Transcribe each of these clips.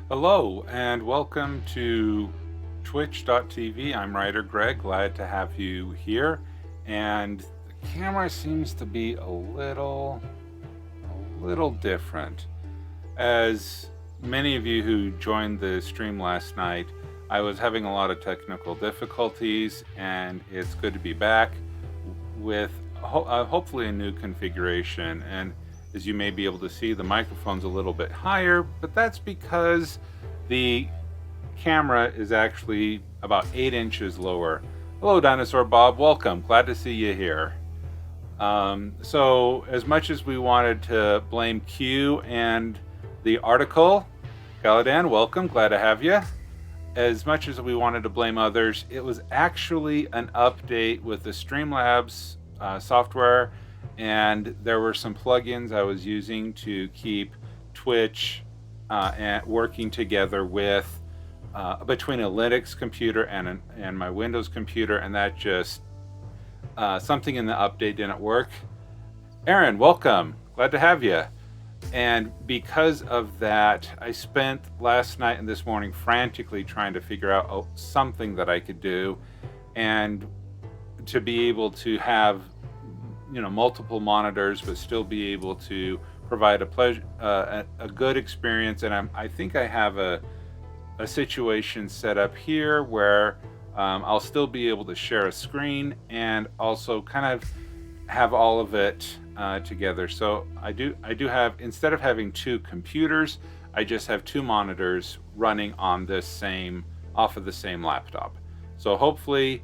Hello and welcome to twitch.tv. I'm WriterGreg, glad to have you here. And the camera seems to be a little different. As many of you who joined the stream last night, I was having a lot of technical difficulties, and it's good to be back with hopefully a new configuration. And as you may be able to see, the microphone's a little bit higher, but that's because the camera is actually about 8 inches lower. Hello, Dinosaur Bob. Welcome. Glad to see you here. So as much as we wanted to blame Q and the article, Galadan, welcome. Glad to have you. As much as we wanted to blame others, it was actually an update with the Streamlabs software, and there were some plugins I was using to keep Twitch and working together with between a Linux computer and my Windows computer, and that just something in the update didn't work. Aaron, welcome. Glad to have you. And because of that, I spent last night and this morning frantically trying to figure out something that I could do, and to be able to have multiple monitors but still be able to provide a good experience. And I think I have a situation set up here where I'll still be able to share a screen and also kind of have all of it together. So I do have, instead of having two computers, I just have two monitors running on off of the same laptop. So hopefully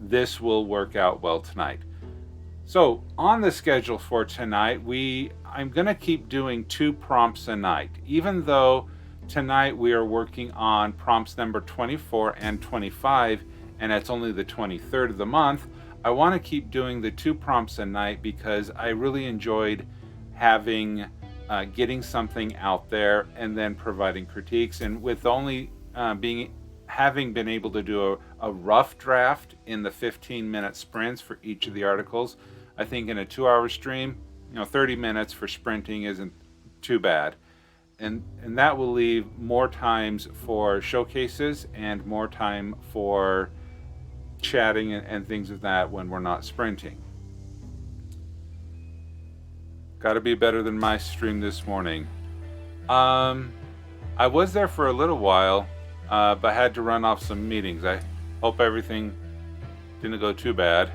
this will work out well tonight. So on the schedule for tonight, I'm going to keep doing 2 prompts a night. Even though tonight we are working on prompts number 24 and 25, and it's only the 23rd of the month, I want to keep doing the 2 prompts a night because I really enjoyed getting something out there and then providing critiques. And with only having been able to do a rough draft in the 15-minute sprints for each of the articles, I think in a 2-hour stream, 30 minutes for sprinting isn't too bad. And that will leave more times for showcases and more time for chatting and things of that when we're not sprinting. Got to be better than my stream this morning. I was there for a little while, but had to run off some meetings. I hope everything didn't go too bad.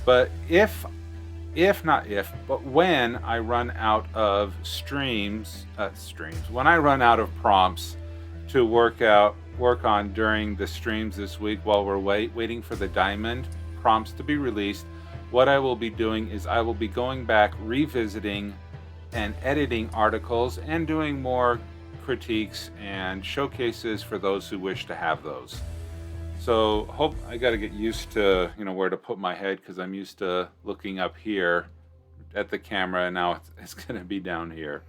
But when I run out of when I run out of prompts to work on during the streams this week while we're waiting for the diamond prompts to be released, what I will be doing is I will be going back, revisiting and editing articles and doing more critiques and showcases for those who wish to have those. So I got to get used to where to put my head, because I'm used to looking up here at the camera, and now it's going to be down here.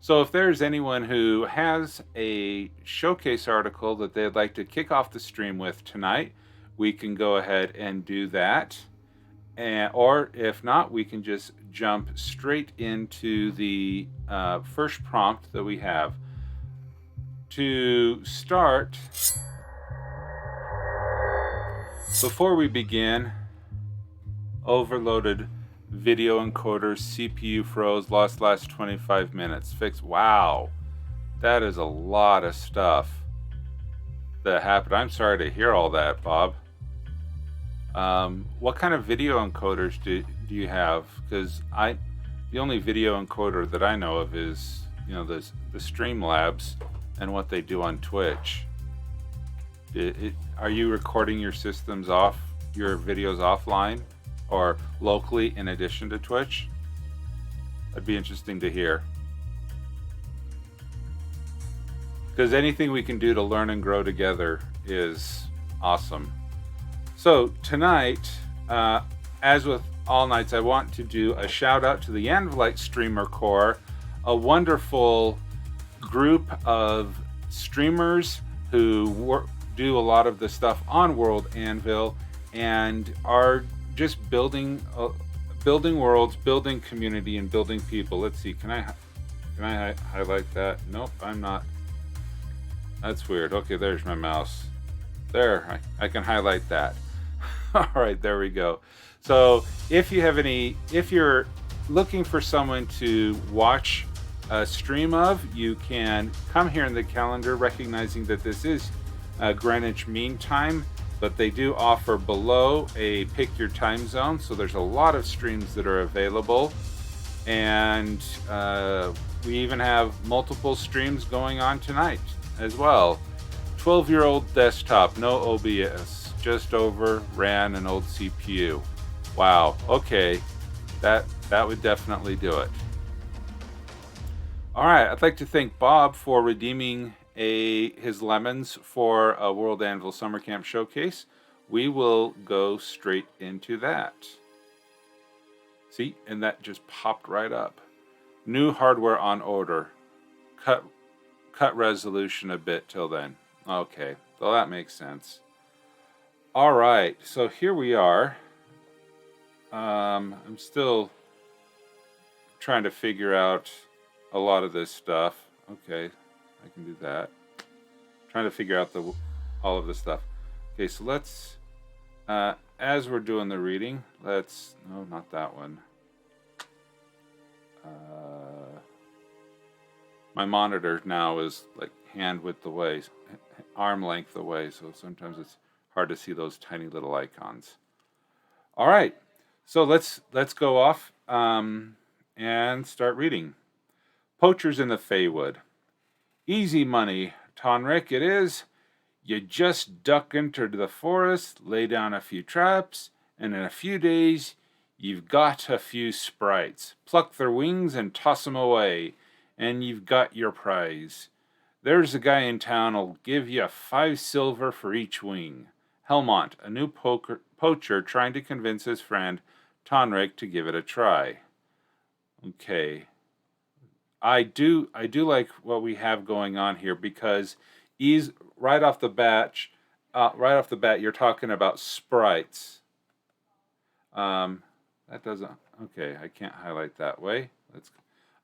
So if there's anyone who has a showcase article that they'd like to kick off the stream with tonight, we can go ahead and do that. Or if not, we can just jump straight into the first prompt that we have. To start, before we begin, overloaded video encoders, CPU froze, lost last 25 minutes. Fixed. Wow, that is a lot of stuff that happened. I'm sorry to hear all that, Bob. What kind of video encoders do you have? Because the only video encoder that I know of is the Streamlabs and what they do on Twitch. Are you recording your videos offline or locally in addition to Twitch? That'd be interesting to hear. Because anything we can do to learn and grow together is awesome. So tonight, as with all nights, I want to do a shout out to the Anvilite Streamer Corps, a wonderful group of streamers who do a lot of the stuff on WorldAnvil and are just building worlds, building community, and building people. Let's see, can I Can I highlight that? Nope, I'm not. That's weird. Okay, there's my mouse. There, I can highlight that. All right, there we go. So if you're looking for someone to watch a stream of, you can come here in the calendar, recognizing that this is Greenwich Mean Time, but they do offer below a pick your time zone. So there's a lot of streams that are available. And we even have multiple streams going on tonight as well. 12-year-old desktop, no OBS, just overran an old CPU. Wow, okay, that would definitely do it. All right, I'd like to thank Bob for redeeming his lemons for a WorldAnvil Summer Camp showcase. We will go straight into that. See, and that just popped right up. New hardware on order. Cut resolution a bit till then. Okay, well that makes sense. All right, so here we are. I'm still trying to figure out a lot of this stuff. Okay, I can do that. Trying to figure out all of this stuff. Okay, so let's, as we're doing the reading, no, not that one. My monitor now is like arm length away, so sometimes it's hard to see those tiny little icons. All right, so let's go off and start reading. Poachers in the Feywood. Easy money, Tonrick, it is. You just duck into the forest, lay down a few traps, and in a few days you've got a few sprites. Pluck their wings and toss 'em away, and you've got your prize. There's a guy in town'll give you 5 silver for each wing. Helmont, a new poacher trying to convince his friend Tonrick to give it a try. Okay. I do like what we have going on here, because right off the bat, you're talking about sprites. That doesn't. Okay, I can't highlight that way.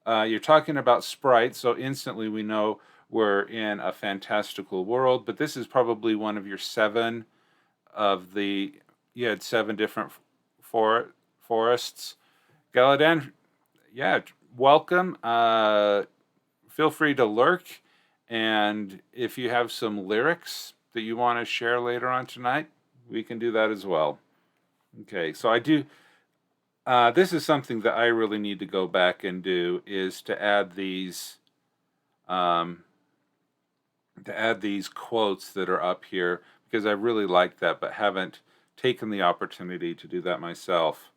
You're talking about sprites, so instantly we know we're in a fantastical world. But this is probably one of your 7 of the. You had 7 different forests. Galadan, yeah. Welcome. Feel free to lurk, and if you have some lyrics that you want to share later on tonight, we can do that as well. Okay, so I do. This is something that I really need to go back and do, is to add these quotes that are up here, because I really like that, but haven't taken the opportunity to do that myself.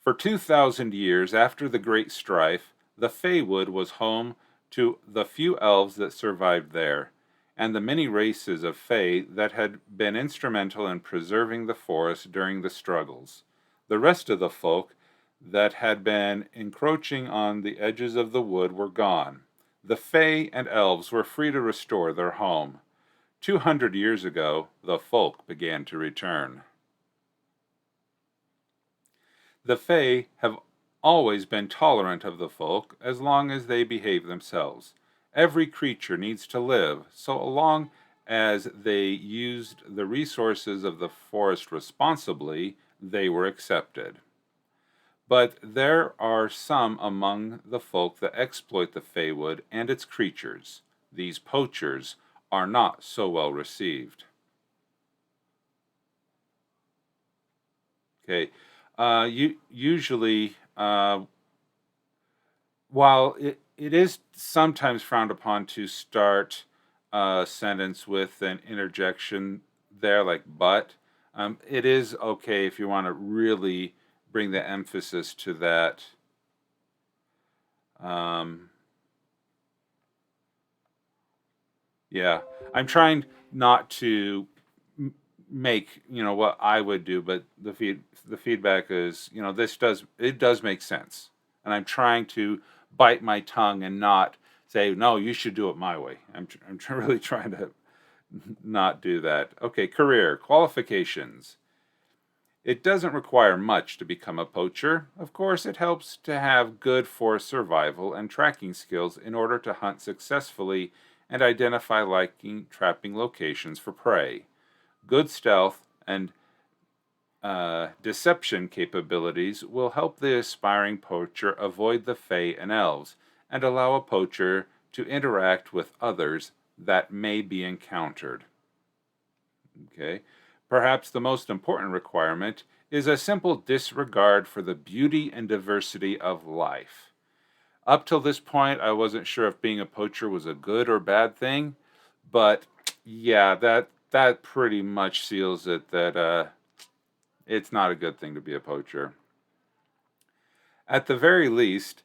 For 2,000 years after the Great Strife, the Feywood was home to the few elves that survived there, and the many races of Fey that had been instrumental in preserving the forest during the struggles. The rest of the folk that had been encroaching on the edges of the wood were gone. The Fey and elves were free to restore their home. 200 years ago, the folk began to return. The Fey have always been tolerant of the folk as long as they behave themselves. Every creature needs to live, so long as they used the resources of the forest responsibly, they were accepted. But there are some among the folk that exploit the Feywood and its creatures. These poachers are not so well received. Okay. Usually, while it is sometimes frowned upon to start a sentence with an interjection there, like but, it is okay if you want to really bring the emphasis to that. Yeah, I'm trying not to make what I would do, but the feedback is it does make sense, and I'm trying to bite my tongue and not say no, you should do it my way. I'm really trying to not do that. Okay, career qualifications. It doesn't require much to become a poacher. Of course, it helps to have good forest survival and tracking skills in order to hunt successfully and identify liking trapping locations for prey. Good stealth and deception capabilities will help the aspiring poacher avoid the Fae and elves and allow a poacher to interact with others that may be encountered. Okay. Perhaps the most important requirement is a simple disregard for the beauty and diversity of life. Up till this point, I wasn't sure if being a poacher was a good or bad thing, but yeah, that pretty much seals it that it's not a good thing to be a poacher. At the very least,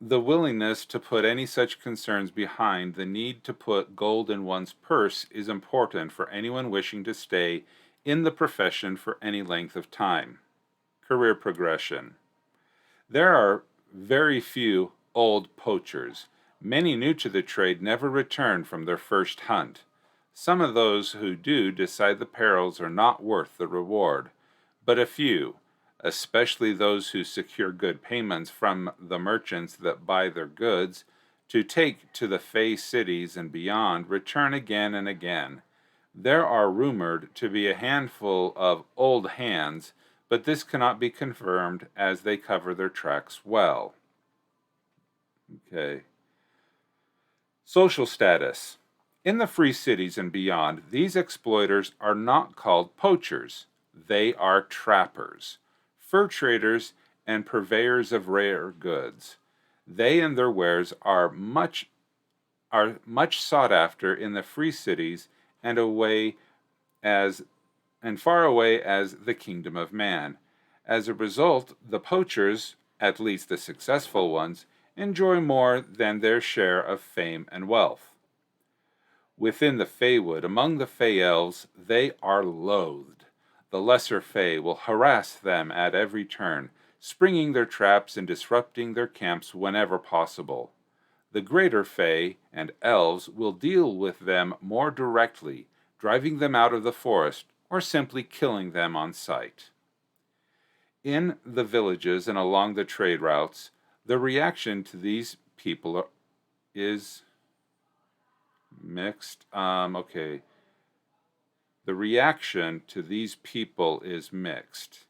the willingness to put any such concerns behind the need to put gold in one's purse is important for anyone wishing to stay in the profession for any length of time. Career progression. There are very few old poachers. Many new to the trade never return from their first hunt. Some of those who do decide the perils are not worth the reward, but a few, especially those who secure good payments from the merchants that buy their goods, to take to the Fey cities and beyond, return again and again. There are rumored to be a handful of old hands, but this cannot be confirmed as they cover their tracks well. Okay. Social status. In the free cities and beyond, these exploiters are not called poachers. They are trappers, fur traders, and purveyors of rare goods. They and their wares are much sought after in the free cities and far away as the kingdom of man. As a result, the poachers, at least the successful ones, enjoy more than their share of fame and wealth. Within the Feywood, among the Fey elves, they are loathed. The lesser Fey will harass them at every turn, springing their traps and disrupting their camps whenever possible. The greater Fey and elves will deal with them more directly, driving them out of the forest or simply killing them on sight. In the villages and along the trade routes, the reaction to these people is mixed. The reaction to these people is mixed.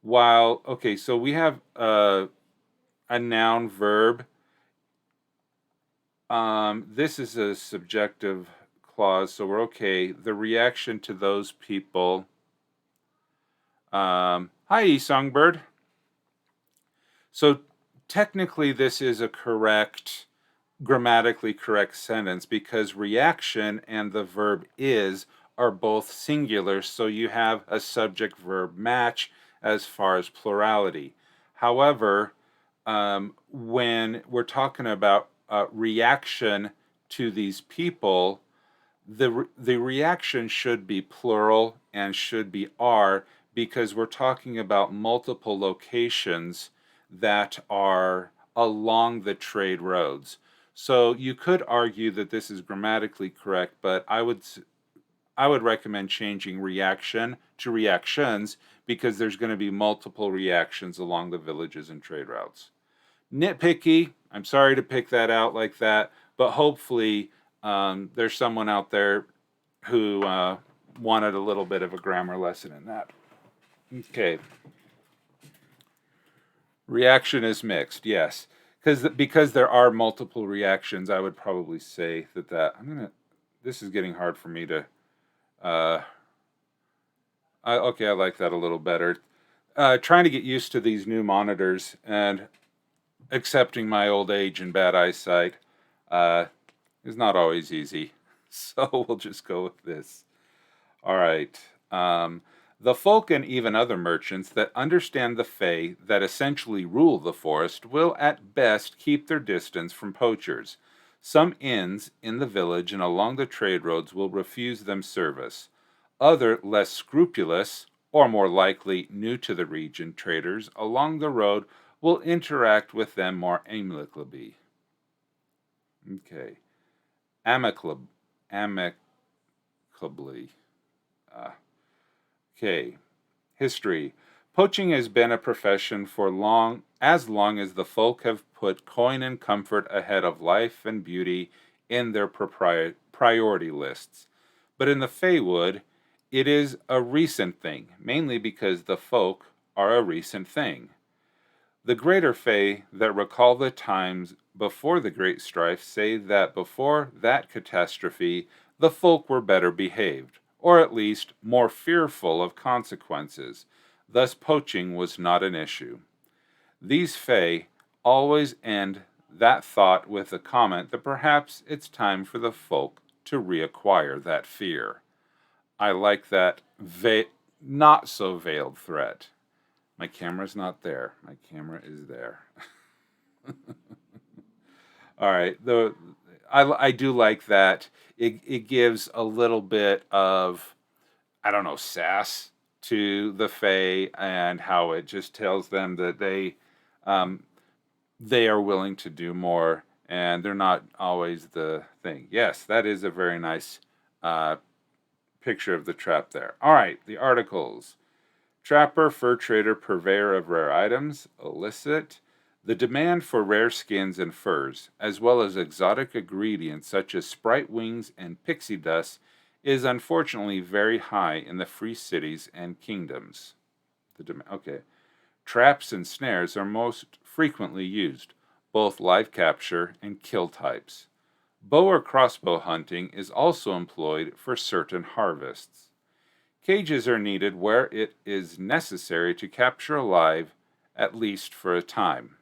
So we have a noun verb. This is a subjective clause, so we're okay. The reaction to those people. Hi, Songbird. So technically, this is a grammatically correct sentence because reaction and the verb is are both singular, so you have a subject-verb match as far as plurality. However, when we're talking about reaction to these people, the reaction should be plural and should be are because we're talking about multiple locations that are along the trade roads. So you could argue that this is grammatically correct, but I would recommend changing reaction to reactions because there's going to be multiple reactions along the villages and trade routes. Nitpicky, I'm sorry to pick that out like that, but hopefully there's someone out there who wanted a little bit of a grammar lesson in that. Okay. Reaction is mixed, yes. Because there are multiple reactions, I would probably say that this is getting hard for me to I like that a little better. Trying to get used to these new monitors and accepting my old age and bad eyesight is not always easy. So we'll just go with this. All right. The folk and even other merchants that understand the Fae that essentially rule the forest will at best keep their distance from poachers. Some inns in the village and along the trade roads will refuse them service. Other, less scrupulous, or more likely new to the region traders along the road will interact with them more amicably. Okay. Amicably. Okay. History. Poaching has been a profession for as long as the folk have put coin and comfort ahead of life and beauty in their priority lists. But in the Feywood, it is a recent thing, mainly because the folk are a recent thing. The greater Fey that recall the times before the great strife say that before that catastrophe the folk were better behaved, or at least more fearful of consequences. Thus poaching was not an issue. These Fey always end that thought with a comment that perhaps it's time for the folk to reacquire that fear. I like that not so veiled threat. My camera's not there. My camera is there. All right. I do like that. It gives a little bit of, I don't know, sass to the Fae, and how it just tells them that they are willing to do more, and they're not always the thing. Yes, that is a very nice picture of the trap there. All right, the articles. Trapper, fur trader, purveyor of rare items, illicit. The demand for rare skins and furs, as well as exotic ingredients such as sprite wings and pixie dust, is unfortunately very high in the free cities and kingdoms. Okay. Traps and snares are most frequently used, both live capture and kill types. Bow or crossbow hunting is also employed for certain harvests. Cages are needed where it is necessary to capture alive, at least for a time.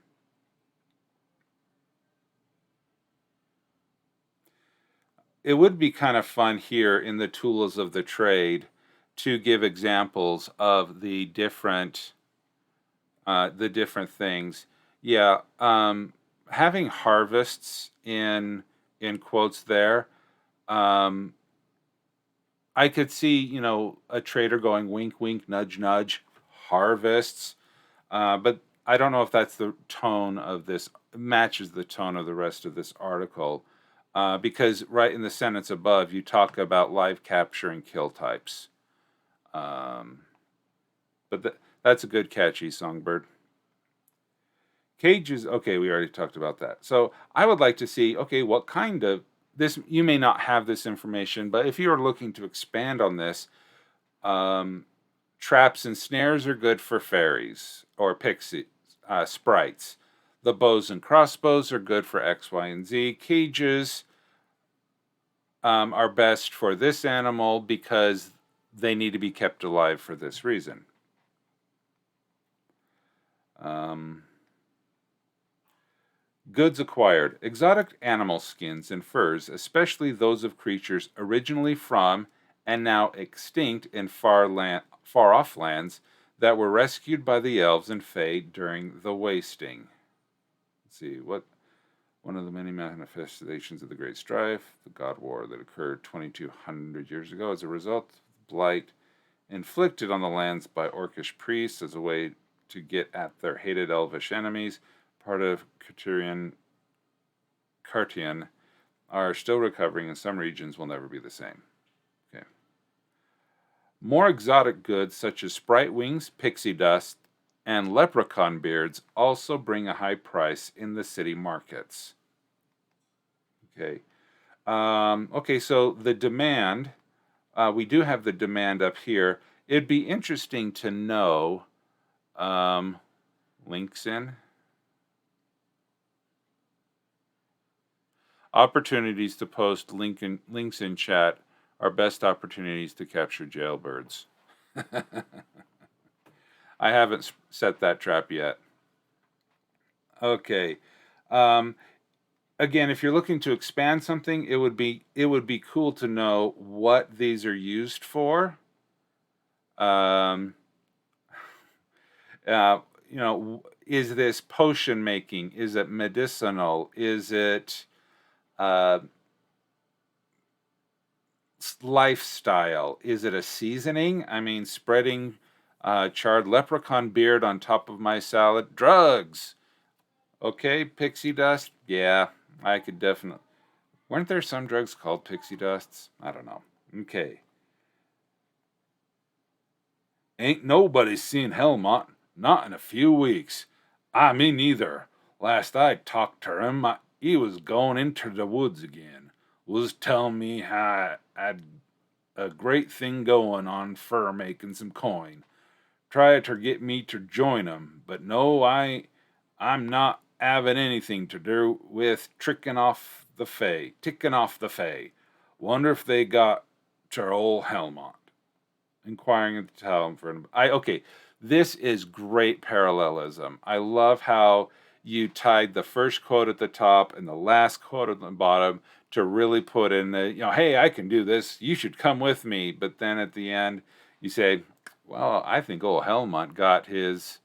It would be kind of fun here in the tools of the trade to give examples of the different things. Yeah, having harvests in quotes there. I could see, a trader going wink, wink, nudge, nudge, harvests. But I don't know if that's the tone of this, matches the tone of the rest of this article. Because right in the sentence above, you talk about live capture and kill types. But that's a good catchy songbird. Cages, okay, we already talked about that. So I would like to see, okay, what kind of this, you may not have this information, but if you are looking to expand on this, traps and snares are good for fairies or pixies, sprites. The bows and crossbows are good for X, Y, and Z. Cages are best for this animal because they need to be kept alive for this reason. Goods acquired. Exotic animal skins and furs, especially those of creatures originally from and now extinct in far-off lands that were rescued by the elves and fae during the wasting. Let's see, one of the many manifestations of the Great Strife, the God War that occurred 2,200 years ago as a result of blight inflicted on the lands by Orcish priests as a way to get at their hated elvish enemies, part of Cartian, are still recovering, and some regions will never be the same. Okay. More exotic goods such as sprite wings, pixie dust, and leprechaun beards also bring a high price in the city markets. Okay. Okay, so the demand, we do have the demand up here. It'd be interesting to know, links in. Opportunities to post links in chat are best opportunities to capture jailbirds. I haven't set that trap yet. Okay. Again, if you're looking to expand something, it would be cool to know what these are used for. Is this potion making? Is it medicinal? Is it lifestyle? Is it a seasoning? I mean, spreading charred leprechaun beard on top of my salad. Drugs. Okay, pixie dust. Yeah, I could definitely. Weren't there some drugs called pixie dusts? I don't know. Okay. Ain't nobody seen Helmut, not in a few weeks. I me neither. Last I talked to him, he was going into the woods again. Was telling me how I'd a great thing going on fur making some coin. Try to get me to join 'em, but no, I'm not having anything to do with ticking off the fay. Wonder if they got to old Helmont. Inquiring at the tavern. Okay, this is great parallelism. I love how you tied the first quote at the top and the last quote at the bottom to really put in the, hey, I can do this. You should come with me. But then at the end, you say, well, I think old Helmont got his,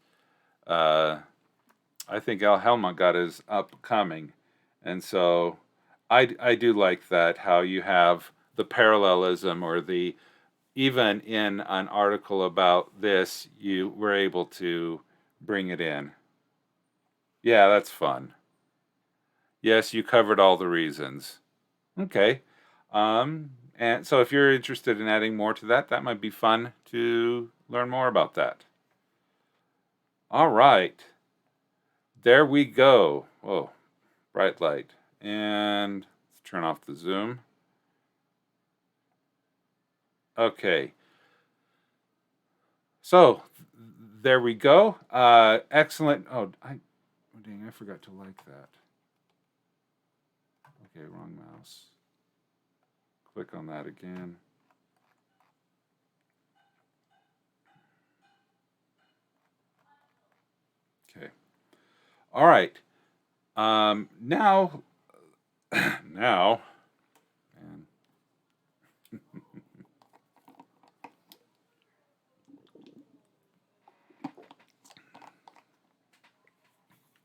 upcoming. And so I do like that, how you have the parallelism or the, even in an article about this, you were able to bring it in. Yeah, that's fun. Yes, you covered all the reasons. Okay. And so if you're interested in adding more to that, that might be fun to learn more about that. All right. There we go. Whoa, bright light. And let's turn off the zoom. Okay. So there we go. Excellent. Oh, dang, I forgot to like that. Okay, wrong mouse. Click on that again. Okay. All right. Now, man.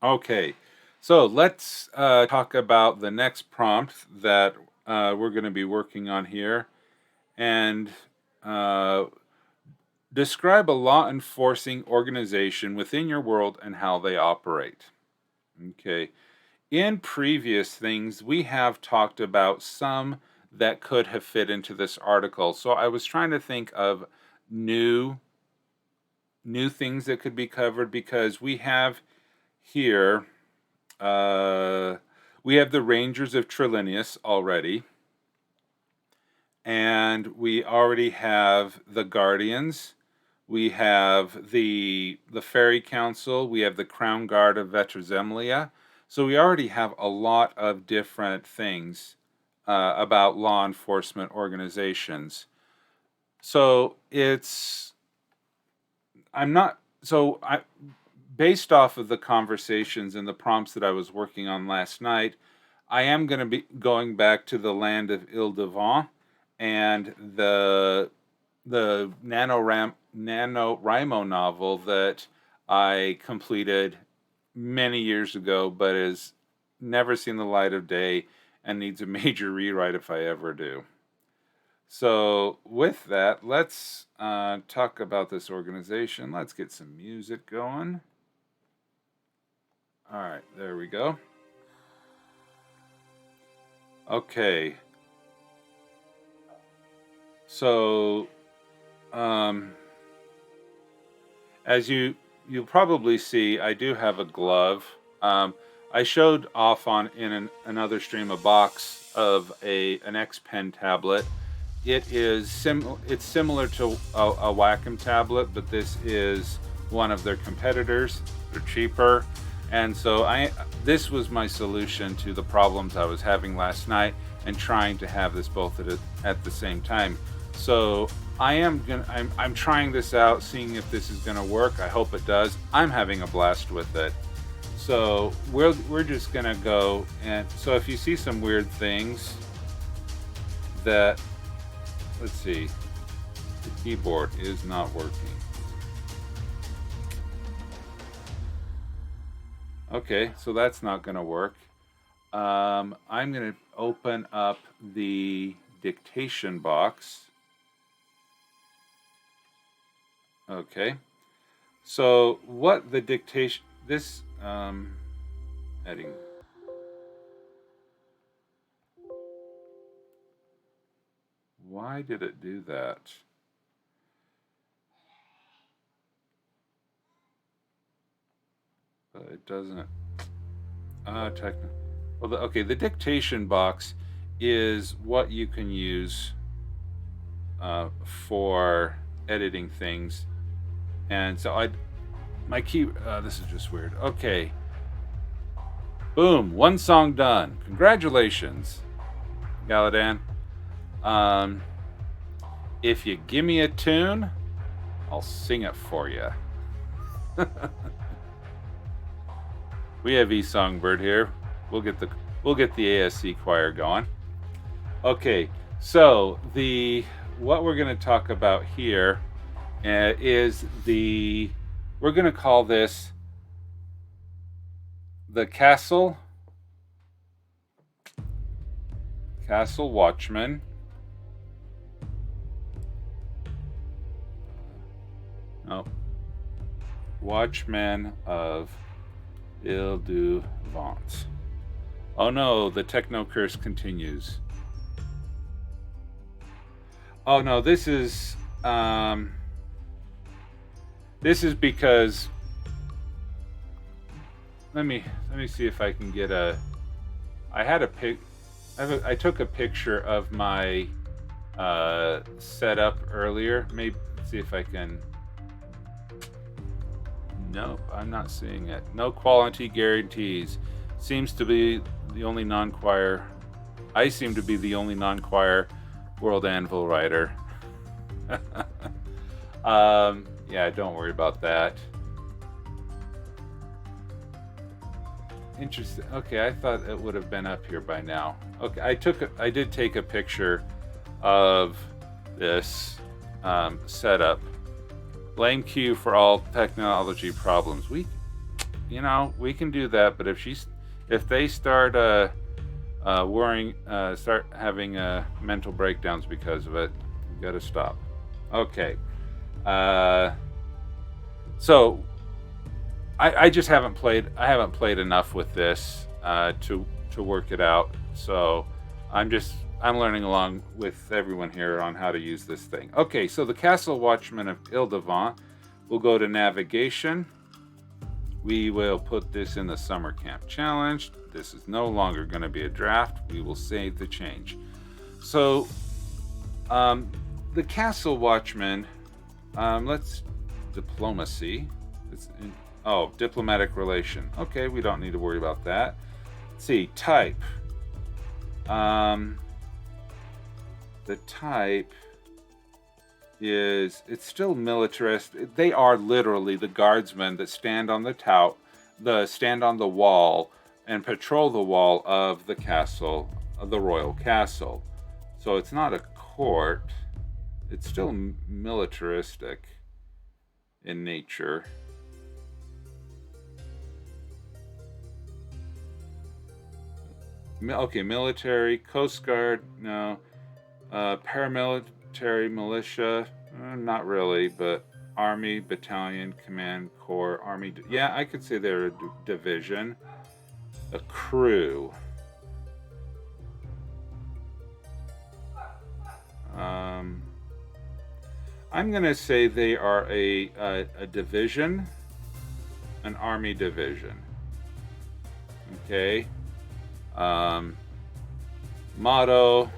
Okay. So let's talk about the next prompt that we're going to be working on here, and describe a law enforcing organization within your world and how they operate. Okay. In previous things, we have talked about some that could have fit into this article. So I was trying to think of new things that could be covered, because we have here, we have the Rangers of Trillinius already, and we already have the Guardians. We have the Fairy Council. We have the Crown Guard of Veterzemlia. So we already have a lot of different things about law enforcement organizations. So based off of the conversations and the prompts that I was working on last night, I am going to be going back to the land of Ile-de-Vent and the NaNoWrimo novel that I completed many years ago, but has never seen the light of day and needs a major rewrite if I ever do. So with that, let's talk about this organization. Let's get some music going. All right, there we go. Okay. So, as you'll probably see, I do have a glove. I showed off in another stream a box of an X Pen tablet. It's similar to a Wacom tablet, but this is one of their competitors. They're cheaper, and so this was my solution to the problems I was having last night, and trying to have this both at the same time. So I'm trying this out, seeing if this is gonna work. I hope it does. I'm having a blast with it. So we're just gonna go, and so if you see some weird things that, let's see, the keyboard is not working. Okay, so that's not gonna work. I'm gonna open up the dictation box. Okay, so what the dictation, this heading. Why did it do that? but it doesn't. Well, okay, the dictation box is what you can use for editing things, and so my key. This is just weird. Okay, boom, one song done. Congratulations, Galadan. If you give me a tune, I'll sing it for you. We have E Songbird here. We'll get the ASC choir going. Okay, so what we're going to talk about here is we're going to call this the Castle Watchman. No. Watchman of Ile-du-Vent. Oh no, the techno curse continues. Oh no, this is because let me see if I can get I took a picture of my setup earlier. Maybe see if I can. Nope, I'm not seeing it. No quality guarantees. Seems to be the only non-choir. I seem to be the only non-choir WorldAnvil writer. Yeah, don't worry about that. Interesting. Okay, I thought it would have been up here by now. Okay, I did take a picture of this setup. Blame Q for all technology problems. We can do that, but if they start worrying, start having mental breakdowns because of it, we got to stop. Okay. So I just haven't played. I haven't played enough with this to work it out. So I'm learning along with everyone here on how to use this thing. Okay, so the Castle Watchman of Ile-du-Vent. We'll go to navigation. We will put this in the Summer Camp Challenge. This is no longer going to be a draft. We will save the change. So, the Castle Watchman, let's diplomacy. Diplomatic relation. Okay, we don't need to worry about that. Let's see, type. The type it's still militarist. They are literally the guardsmen that stand on the wall and patrol the wall of the castle, of the royal castle. So it's not a court. It's still militaristic in nature. Okay, military, Coast Guard, no. Paramilitary militia, not really, but Army, Battalion, Command, Corps, Army. Yeah, I could say they're a division. A crew. I'm going to say they are a division, an army division. Okay. Motto.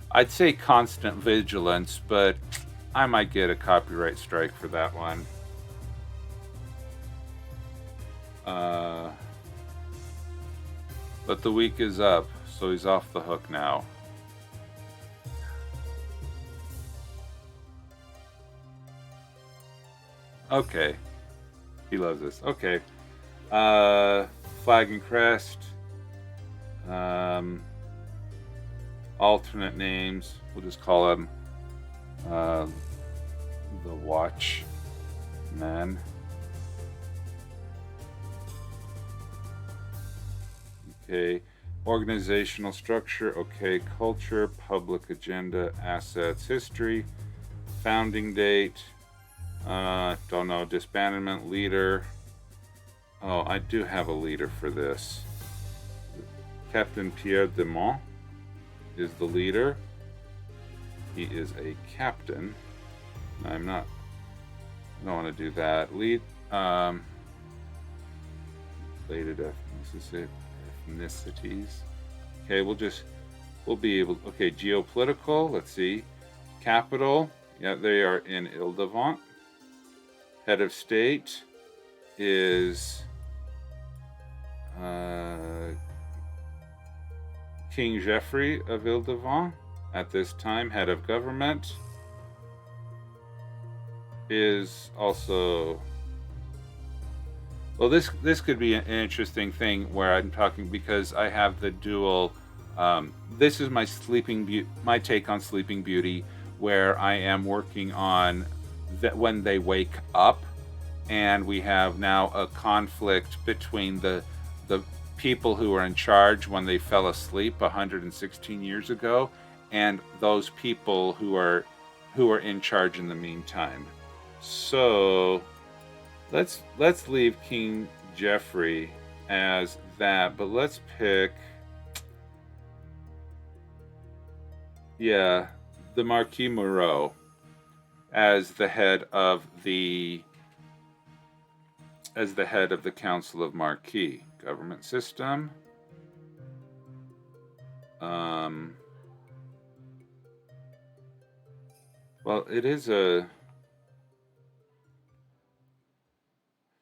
I'd say constant vigilance, but I might get a copyright strike for that one. But the week is up, so he's off the hook now. Okay. He loves this. Okay. Flag and crest. Alternate names. We'll just call them the Watchmen. Okay. Organizational structure. Okay. Culture, public agenda, assets, history, founding date. Don't know. Disbandment, leader. Oh, I do have a leader for this. Captain Pierre Demont is the leader. He is a captain. I don't want to do that. Related ethnicities. Okay, we'll be able. Okay, geopolitical. Let's see. Capital. Yeah, they are in Ile-de-Vent. Head of state is King Geoffrey of Ile-de-Vent. At this time, head of government is also. Well, this could be an interesting thing where I'm talking because I have the dual. This is my my take on Sleeping Beauty, where I am working on that when they wake up, and we have now a conflict between the people who were in charge when they fell asleep 116 years ago, and those people who are in charge in the meantime. So let's leave King Geoffrey as that, but let's pick the Marquis Moreau as the head of the Council of Marquis. Government system. Well, it is a.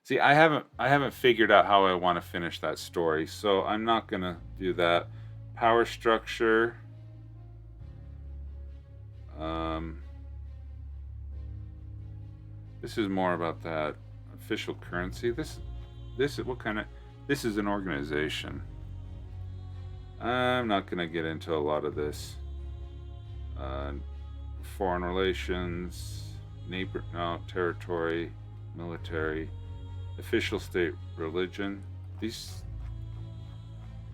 See, I haven't figured out how I want to finish that story, so I'm not gonna do that. Power structure. This is more about that official currency. This is what kind of. This is an organization. I'm not gonna get into a lot of this. Foreign relations, territory, military. Official state religion. These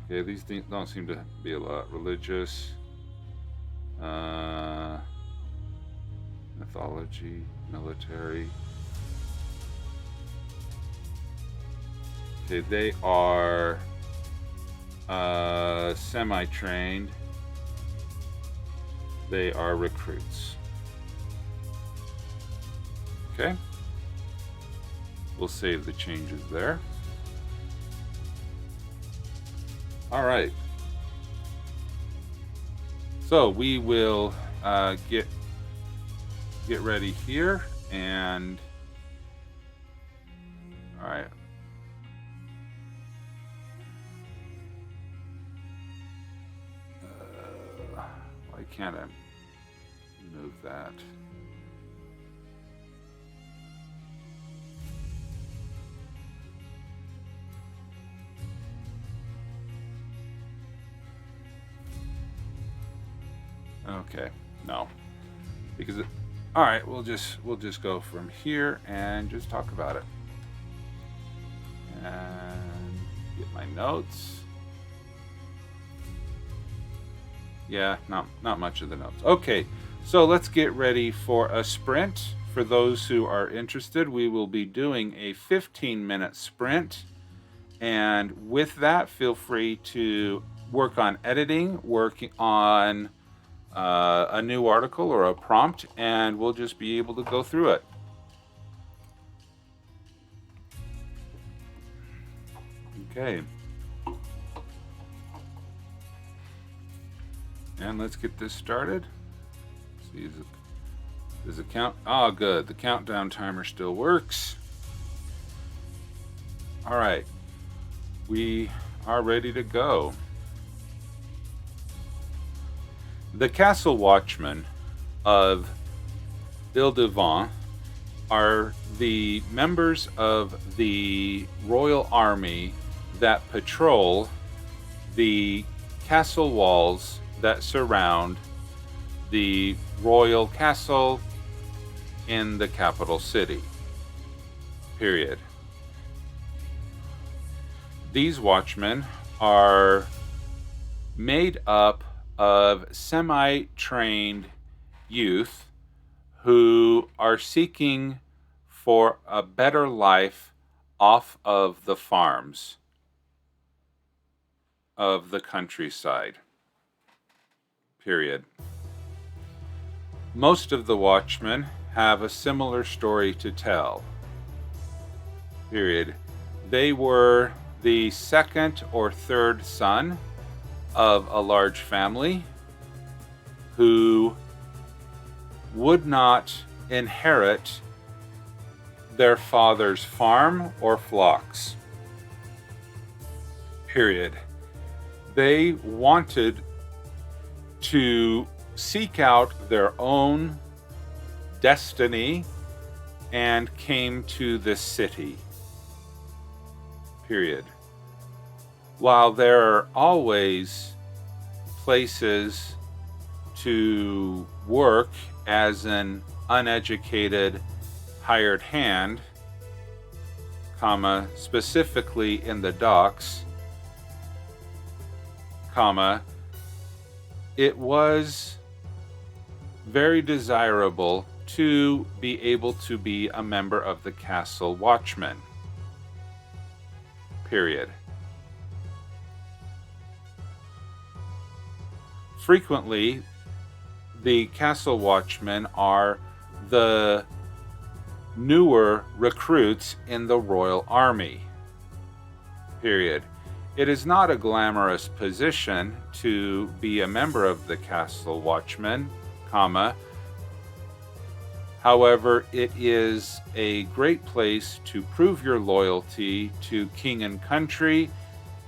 don't seem to be a lot. Religious. Mythology, military. Okay, they are semi-trained. They are recruits. Okay. We'll save the changes there. All right. So we will get ready here, and all right. Why can't I move that? Okay, no, because all right, we'll just go from here and just talk about it, and get my notes. Yeah, not much of the notes. Okay, so let's get ready for a sprint. For those who are interested, we will be doing a 15-minute sprint, and with that, feel free to work on editing, working on a new article or a prompt, and we'll just be able to go through it. Okay. And let's get this started. See, does the count? Oh, good. The countdown timer still works. All right. We are ready to go. The castle watchmen of Ile-de-Vent are the members of the royal army that patrol the castle walls that surround the royal castle in the capital city. Period. These watchmen are made up of semi-trained youth who are seeking for a better life off of the farms of the countryside. Period. Most of the watchmen have a similar story to tell. period. They were the second or third son of a large family who would not inherit their father's farm or flocks. Period. They wanted to seek out their own destiny and came to this city. Period. While there are always places to work as an uneducated hired hand, comma, specifically in the docks, comma, it was very desirable to be able to be a member of the castle watchman. Period. Frequently, the castle watchmen are the newer recruits in the Royal Army. Period. It is not a glamorous position to be a member of the castle watchman, comma. However, it is a great place to prove your loyalty to king and country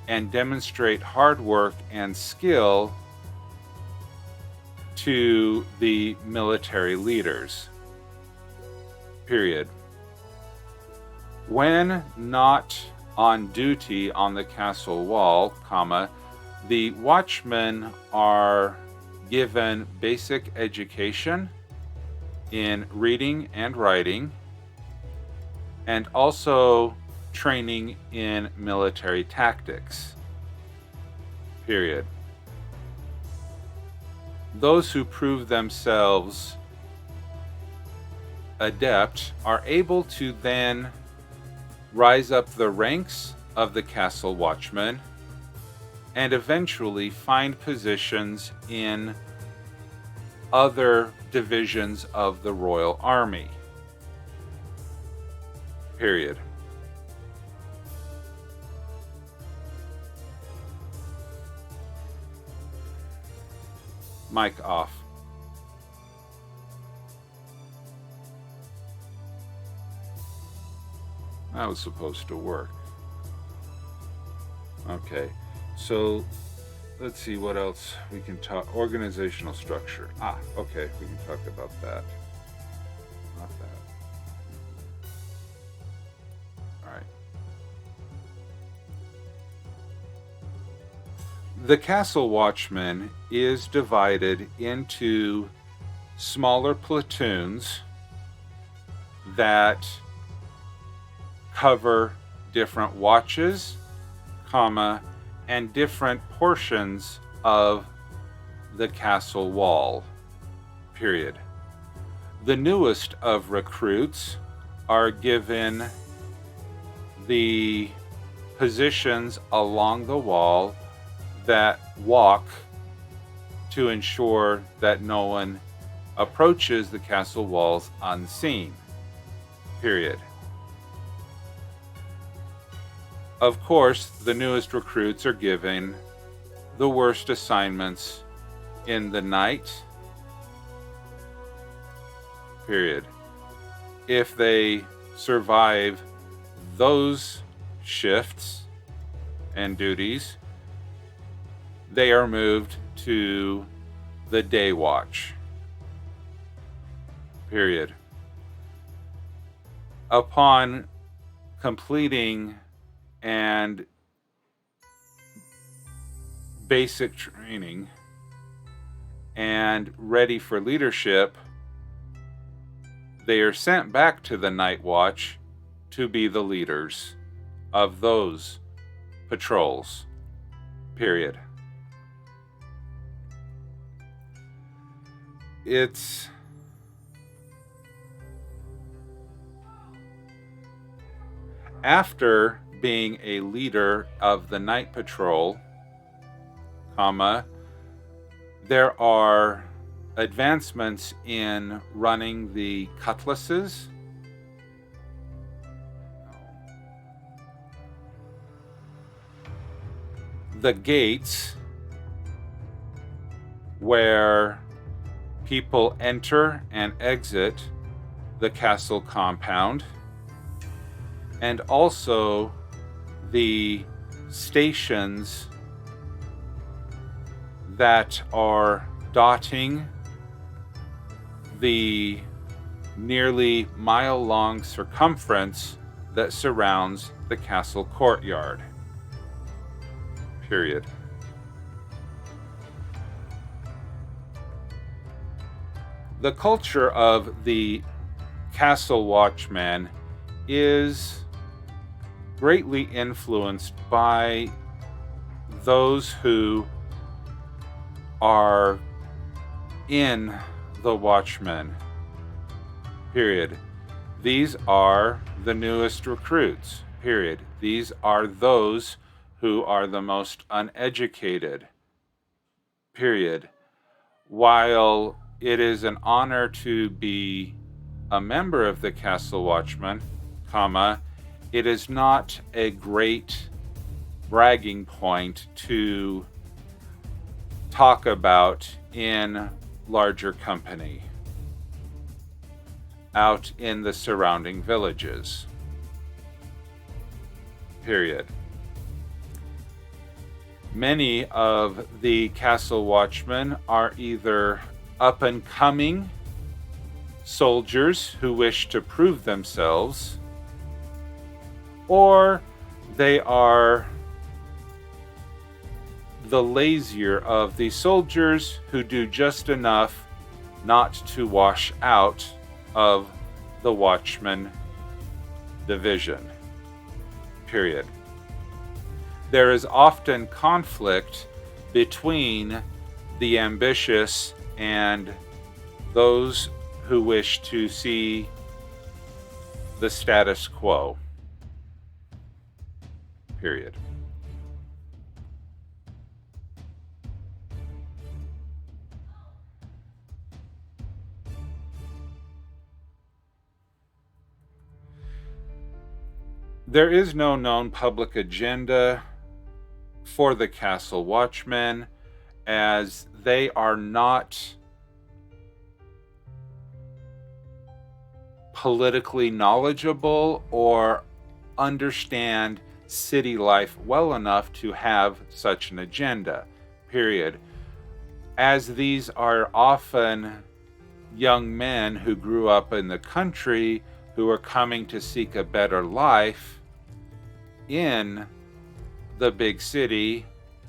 and demonstrate hard work and skill to the military leaders. Period. When not on duty on the castle wall, comma, the watchmen are given basic education in reading and writing, and also training in military tactics. Period. Those who prove themselves adept are able to then rise up the ranks of the castle watchmen and eventually find positions in other divisions of the Royal Army. Period. Mic off. That was supposed to work. Okay, so let's see what else we can talk. Organizational structure. Okay, we can talk about that. Not that. All right. The castle watchman is divided into smaller platoons that cover different watches, comma, and different portions of the castle wall. Period. The newest of recruits are given the positions along the wall that walk to ensure that no one approaches the castle walls unseen. Period. Of course, the newest recruits are given the worst assignments in the night. Period. If they survive those shifts and duties, they are moved to the day watch. Period. Upon completing and basic training and ready for leadership, they are sent back to the night watch to be the leaders of those patrols. Period. It's after being a leader of the night patrol, comma, there are advancements in running the cutlasses. the gates where people enter and exit the castle compound, and also the stations that are dotting the nearly mile-long circumference that surrounds the castle courtyard. Period. The culture of the castle watchman is greatly influenced by those who are in the watchmen. Period. These are the newest recruits. Period. These are those who are the most uneducated. Period. While it is an honor to be a member of the Castle Watchman, it is not a great bragging point to talk about in larger company out in the surrounding villages. Period. Many of the castle watchmen are either up-and-coming soldiers who wish to prove themselves, or they are the lazier of the soldiers who do just enough not to wash out of the watchman division. Period. There is often conflict between the ambitious and those who wish to see the status quo. Period. There is no known public agenda for the castle watchmen, as they are not politically knowledgeable or understand city life well enough to have such an agenda. Period. As these are often young men who grew up in the country who are coming to seek a better life in the big city,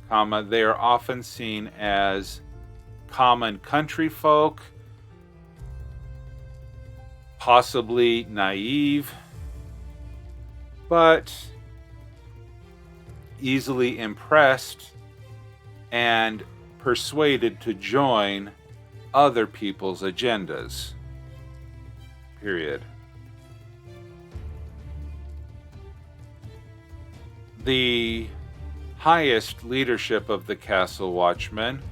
they are often seen as common country folk, possibly naive, but easily impressed and persuaded to join other people's agendas. Period. The highest leadership of the castle watchmen,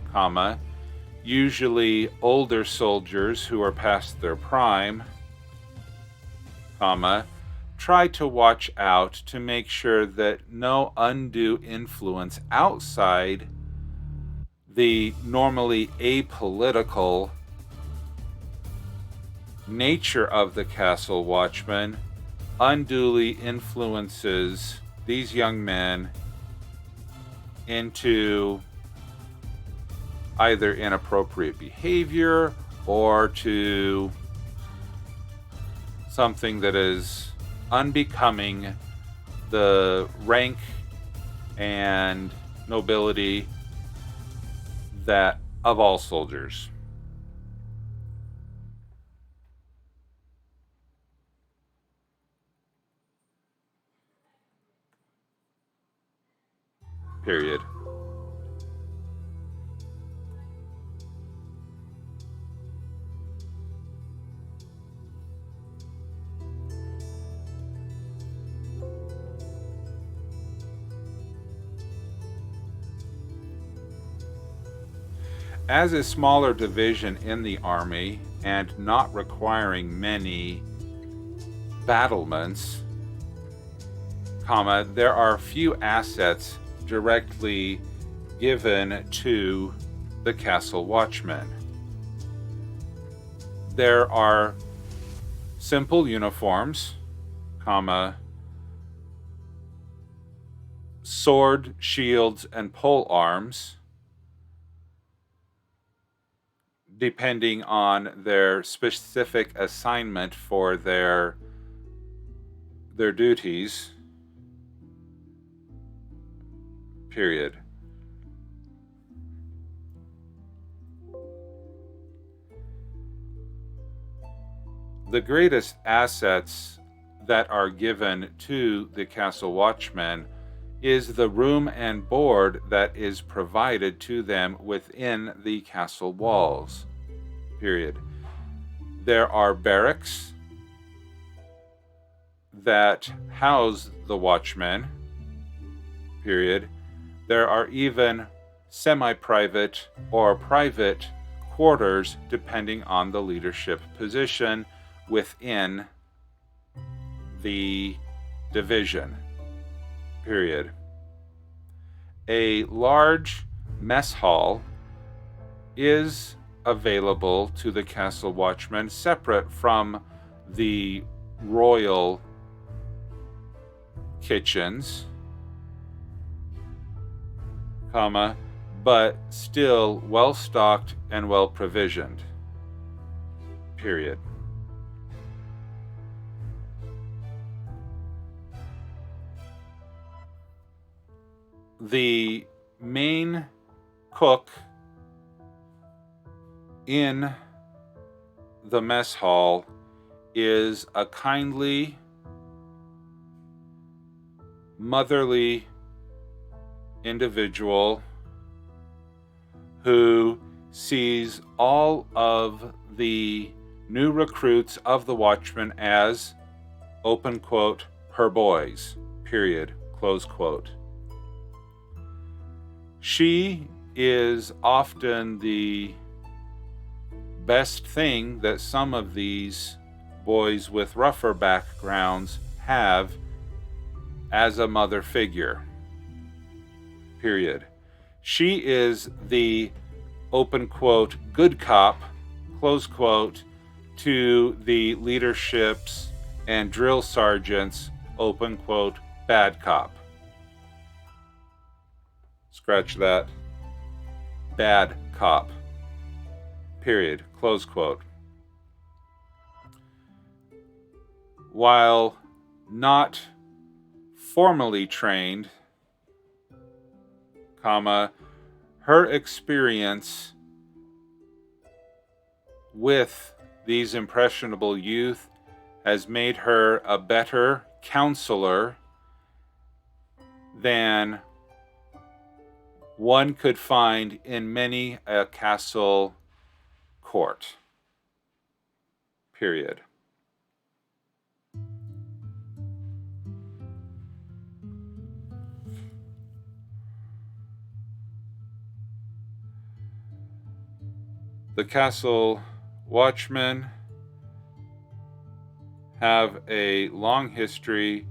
usually older soldiers who are past their prime, try to watch out to make sure that no undue influence outside the normally apolitical nature of the castle watchman unduly influences these young men into either inappropriate behavior or to something that is unbecoming the rank and nobility that of all soldiers. Period. As a smaller division in the army and not requiring many battlements, there are few assets directly given to the castle watchman. There are simple uniforms, sword, shields, and pole arms, depending on their specific assignment for their duties, period. The greatest assets that are given to the castle watchman is the room and board that is provided to them within the castle walls, period. There are barracks that house the watchmen, period. There are even semi-private or private quarters depending on the leadership position within the division, period. A large mess hall is available to the castle watchman, separate from the royal kitchens, but still well stocked and well provisioned, period. The main cook in the mess hall is a kindly, motherly individual who sees all of the new recruits of the watchman as, open quote, her boys, period, close quote. She is often the best thing that some of these boys with rougher backgrounds have as a mother figure, period. She is the, open quote, good cop, close quote, to the leaderships and drill sergeants, open quote, bad cop. Scratch that. Bad cop, period, close quote. While not formally trained, her experience with these impressionable youth has made her a better counselor than one could find in many a castle court, period. The castle watchmen have a long history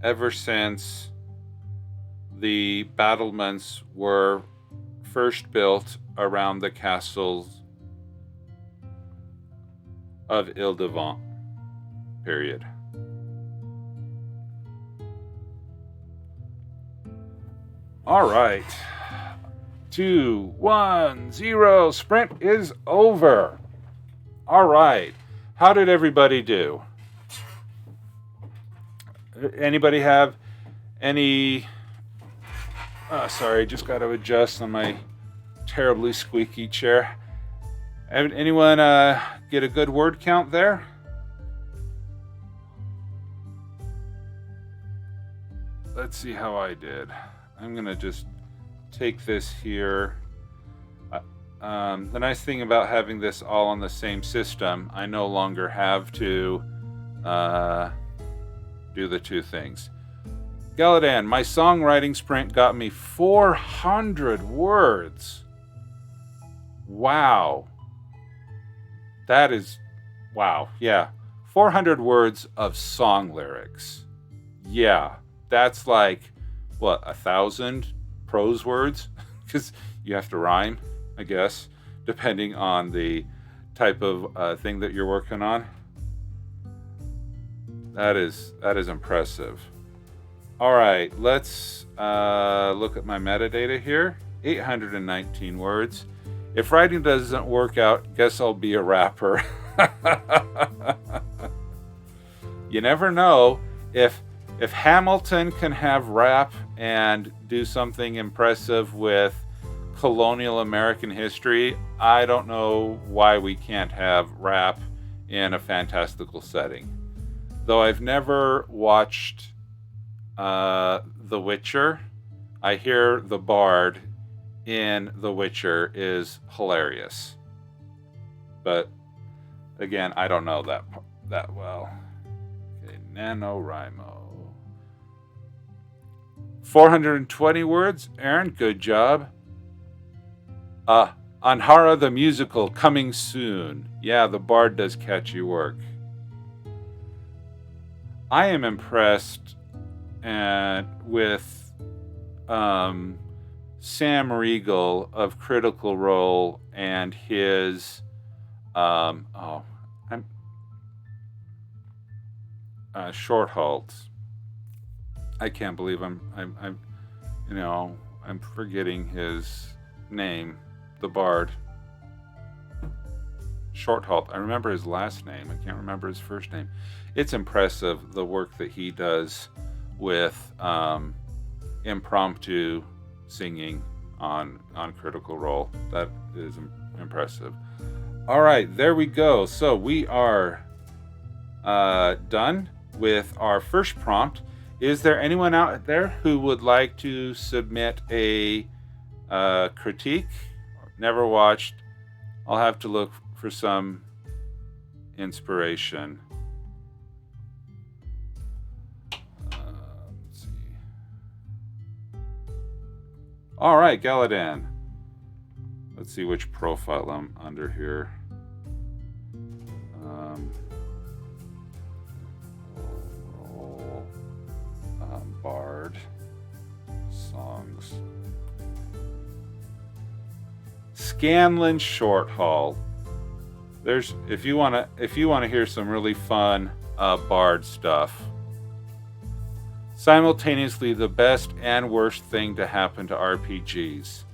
ever since the battlements were first built around the castles of Ile-de-Vent, period. All right. 2, 1, 0. Sprint is over. All right. How did everybody do? Anybody have any... sorry, just got to adjust on my terribly squeaky chair. Anyone get a good word count there? Let's see how I did. I'm going to just take this here. The nice thing about having this all on the same system, I no longer have to do the two things. Galadan, my songwriting sprint got me 400 words. Wow. That is, wow, yeah. 400 words of song lyrics. Yeah, that's like, what, 1,000 prose words because you have to rhyme, I guess, depending on the type of thing that you're working on. That is impressive. All right, let's look at my metadata here. 819 words. If writing doesn't work out, guess I'll be a rapper. You never know. If Hamilton can have rap and do something impressive with colonial American history, I don't know why we can't have rap in a fantastical setting. Though I've never watched The Witcher, I hear the bard in The Witcher is hilarious. But again, I don't know that well. Okay, NaNoWrimo. 420 words. Aaron, good job. Anhara the Musical coming soon. Yeah, the bard does catchy work. I am impressed with Sam Riegel of Critical Role and his short halts. I can't believe I'm forgetting his name, the bard. Short halt. I remember his last name. I can't remember his first name. It's impressive the work that he does with impromptu singing on Critical Role. That is impressive. All right, there we go. So we are done with our first prompt. Is there anyone out there who would like to submit a critique? Never watched. I'll have to look for some inspiration. Let's see. All right, Galadan. Let's see which profile I'm under here. Bard songs. Scanlan Shorthall. There's if you want to hear some really fun bard stuff. Simultaneously the best and worst thing to happen to RPGs.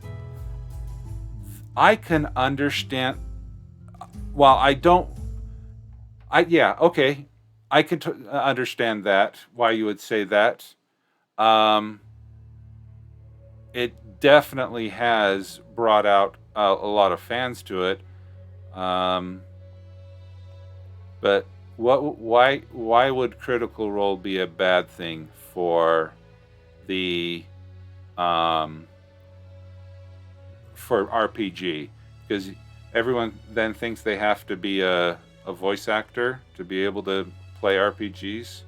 I can understand. Well, I don't. Okay. I can understand that. Why you would say that. It definitely has brought out a lot of fans to it. But why would Critical Role be a bad thing for the for RPG? Because everyone then thinks they have to be a voice actor to be able to play RPGs.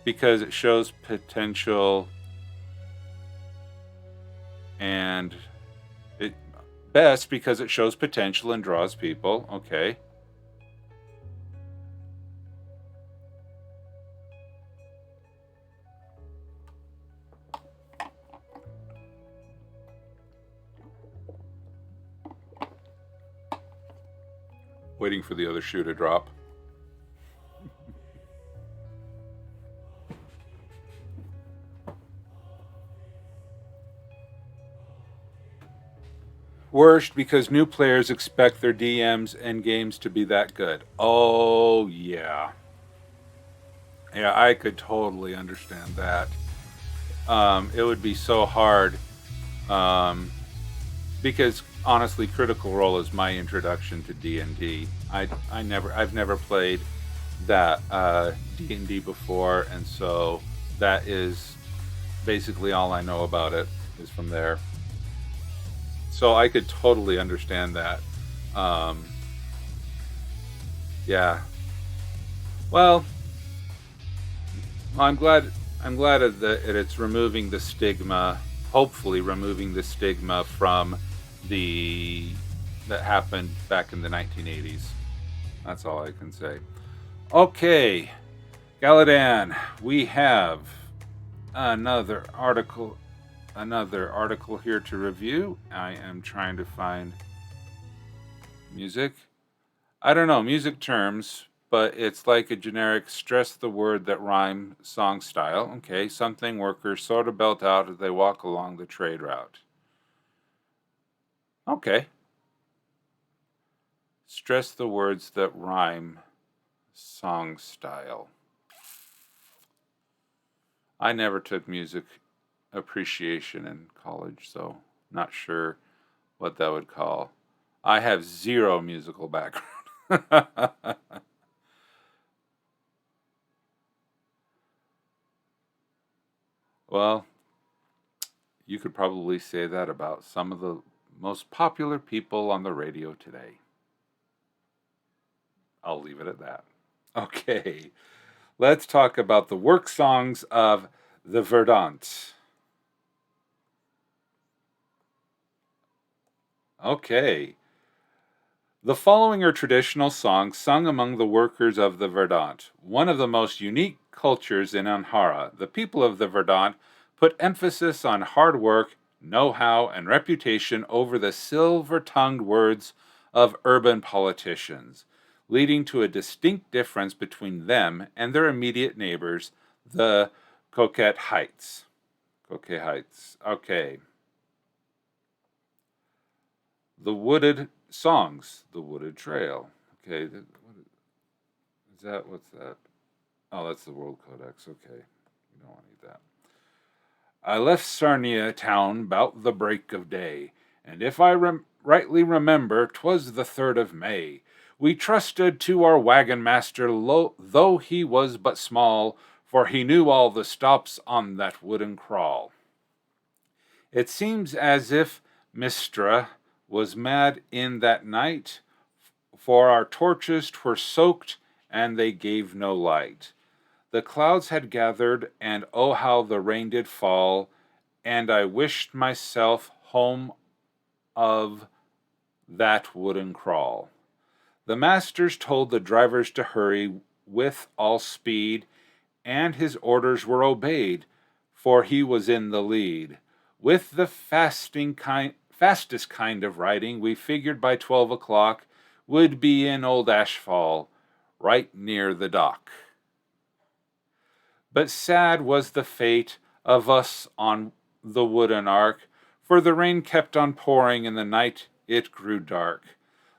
Because it shows potential and best because it shows potential and draws people. Okay. Waiting for the other shoe to drop. Worst because new players expect their DMs and games to be that good. Oh, yeah. Yeah, I could totally understand that. It would be so hard. Because honestly, Critical Role is my introduction to D&D. I've never played that D&D before, and so that is basically all I know about it is from there. So I could totally understand that. Yeah. Well, I'm glad that it's removing the stigma. Hopefully, removing the stigma from that happened back in the 1980s. That's all I can say. Okay. Galadan, we have another article here to review. I am trying to find music. I don't know music terms, but it's like a generic stress the word that rhyme song style. Okay, something workers sort of belt out as they walk along the trade route. Okay. Stress the words that rhyme song style. I never took music appreciation in college, so not sure what that would call. I have zero musical background. Well, you could probably say that about some of the most popular people on the radio today. I'll leave it at that. Okay, let's talk about the work songs of the Verdant. Okay. The following are traditional songs sung among the workers of the Verdant, one of the most unique cultures in Amhara. The people of the Verdant put emphasis on hard work, know-how, and reputation over the silver-tongued words of urban politicians, leading to a distinct difference between them and their immediate neighbors, the Coquette Heights. Coquette Heights. Okay. The Wooded Songs, The Wooded Trail. Okay, is that, what's that? Oh, that's the World Codex. Okay, you don't want to need that. I left Sarnia town 'bout the break of day, and if I rightly remember, 'twas the 3rd of May. We trusted to our wagon master, though he was but small, for he knew all the stops on that wooden crawl. It seems as if Mistra was mad in that night, for our torches 'twere soaked, and they gave no light. The clouds had gathered, and oh how the rain did fall, and I wished myself home of that wooden crawl. The masters told the drivers to hurry with all speed, and his orders were obeyed, for he was in the lead. With the fastest kind of riding, we figured by 12 o'clock would be in old Ashfall, right near the dock. But sad was the fate of us on the wooden ark, for the rain kept on pouring, and the night it grew dark.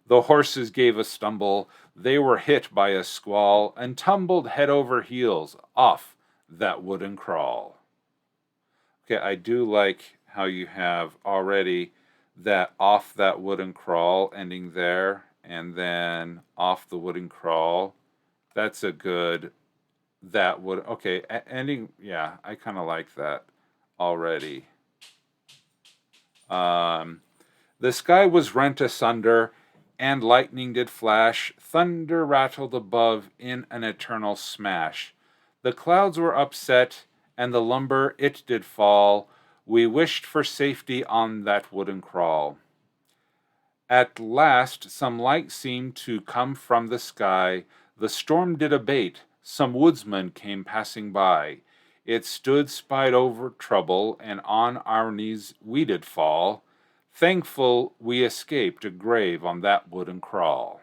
The horses gave a stumble, they were hit by a squall, and tumbled head over heels off that wooden crawl. Okay, I do like how you have already that off that wooden crawl ending there, and then off the wooden crawl. That's a good, that would, okay, ending, yeah, I kind of like that already. The sky was rent asunder, and lightning did flash, thunder rattled above in an eternal smash. The clouds were upset, and the lumber it did fall. We wished for safety on that wooden crawl. At last some light seemed to come from the sky. The storm did abate, some woodsmen came passing by. It stood spied over trouble, and on our knees we did fall. Thankful we escaped a grave on that wooden crawl.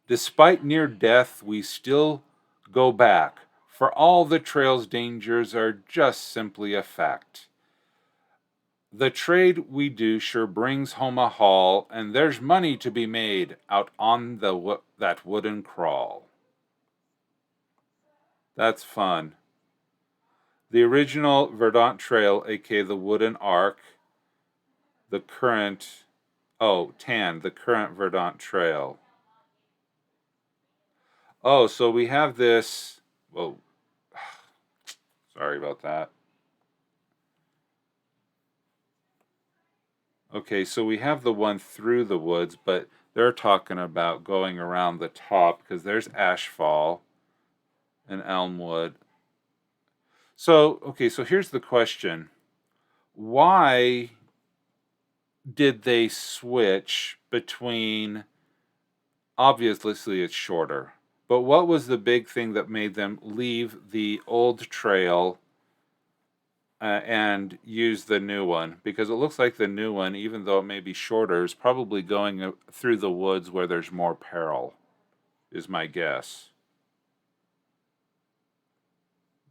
Despite near death, we still go back, for all the trail's dangers are just simply a fact. The trade we do sure brings home a haul, and there's money to be made out on that wooden crawl. That's fun. The original Verdant Trail, aka the Wooden Ark, the current, the current Verdant Trail. Oh, so we have this, whoa, sorry about that. Okay, so we have the one through the woods, but they're talking about going around the top because there's Ashfall and Elmwood. So, okay, so here's the question. Why did they switch between, obviously it's shorter, But what was the big thing that made them leave the old trail and use the new one? Because it looks like the new one, even though it may be shorter, is probably going through the woods where there's more peril, is my guess.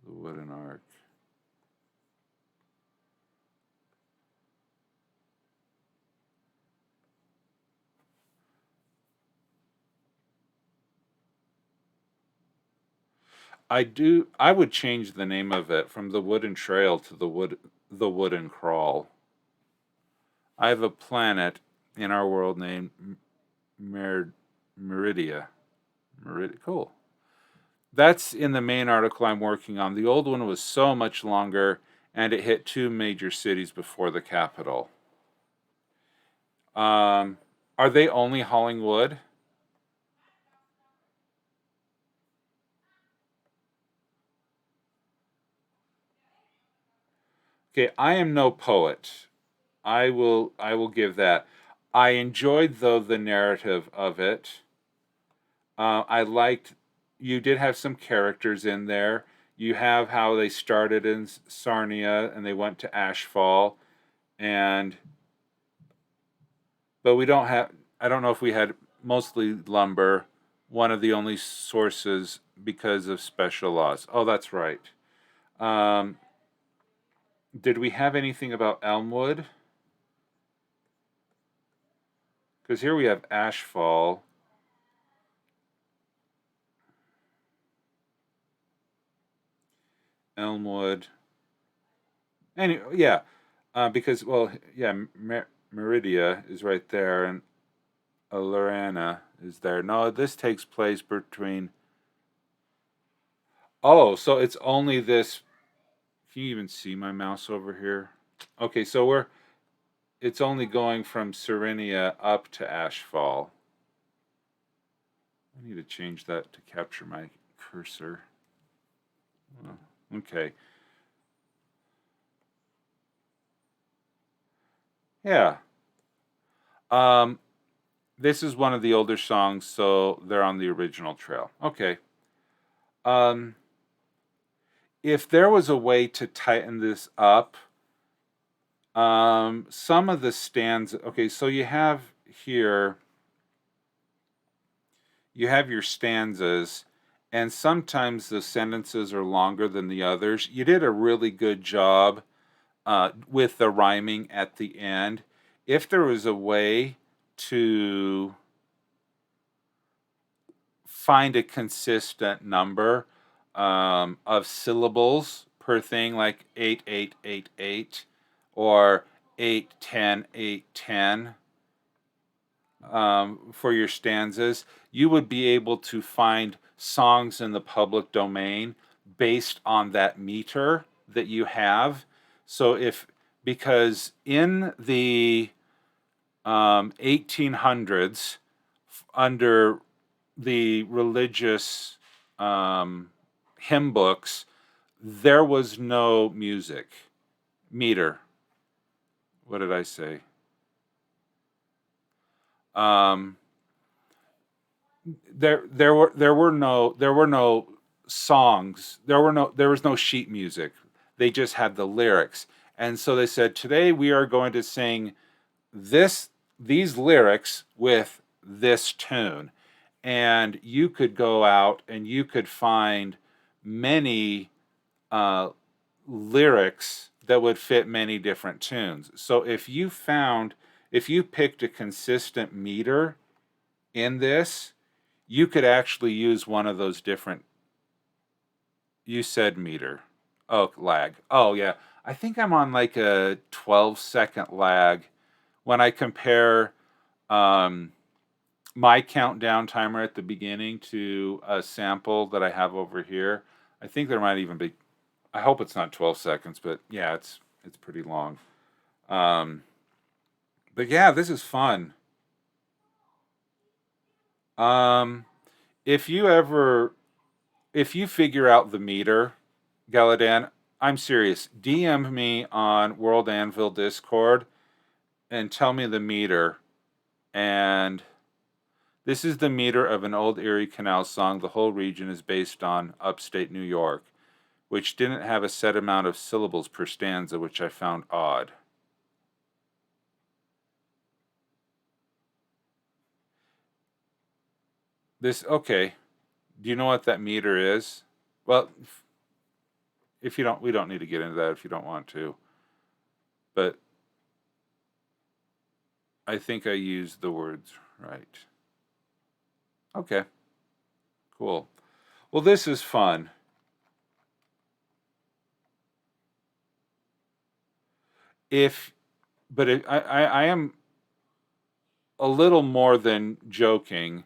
The wooden ark. I would change the name of it from the Wooden Trail to the Wooden Crawl. I have a planet in our world named Meridia. Cool. That's in the main article I'm working on. The old one was so much longer, and it hit 2 major cities before the capital. Are they only hauling wood? Okay, I am no poet. I will give that. I enjoyed though the narrative of it. I liked you did have some characters in there. You have how they started in Sarnia and they went to Ashfall, and but we don't have. I don't know if we had mostly lumber. One of the only sources because of special laws. Oh, that's right. Um, did we have anything about Elmwood? Because here we have Ashfall. Elmwood. Anyway, yeah, because well, yeah, Meridia is right there, and Lorana is there. No, this takes place between. Oh, so it's only this. Can you even see my mouse over here? Okay, so it's only going from Serenia up to Ashfall. I need to change that to capture my cursor. Oh, okay. Yeah. Um, this is one of the older songs, so they're on the original trail. Okay. Um, if there was a way to tighten this up, some of the stanzas. Okay, so you have here. You have your stanzas, and sometimes the sentences are longer than the others. You did a really good job with the rhyming at the end. If there was a way to find a consistent number of syllables per thing, like 8, 8, 8, 8, or 8, 10, 8, 10, for your stanzas, you would be able to find songs in the public domain based on that meter that you have. So because in the 1800s, under the religious hymn books, there was no music meter. What did I say? Um, there were no songs. There was no sheet music. They just had the lyrics. And so they said, today we are going to sing these lyrics with this tune. And you could go out and you could find many lyrics that would fit many different tunes. So if you picked a consistent meter in this, you could actually use one of those different. You said meter. Oh, lag. Oh, yeah. I think I'm on like a 12-second lag when I compare my countdown timer at the beginning to a sample that I have over here. I think there might even be. I hope it's not 12 seconds, but yeah, it's pretty long. But yeah, this is fun. Um, if you figure out the meter, Galadan, I'm serious. DM me on WorldAnvil Discord and tell me the meter. And This is the meter of an old Erie Canal song. The whole region is based on upstate New York, which didn't have a set amount of syllables per stanza, which I found odd. Okay. Do you know what that meter is? Well, if you don't, we don't need to get into that if you don't want to. But I think I used the words right. Okay. Cool. Well, this is fun. I am a little more than joking.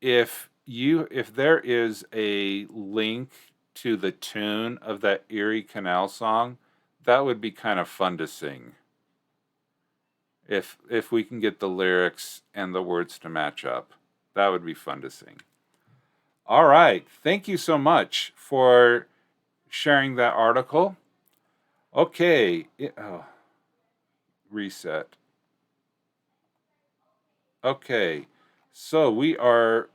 If there is a link to the tune of that Erie Canal song, that would be kind of fun to sing. If we can get the lyrics and the words to match up, that would be fun to sing. All right. Thank you so much for sharing that article. Okay. Reset. Okay. So we're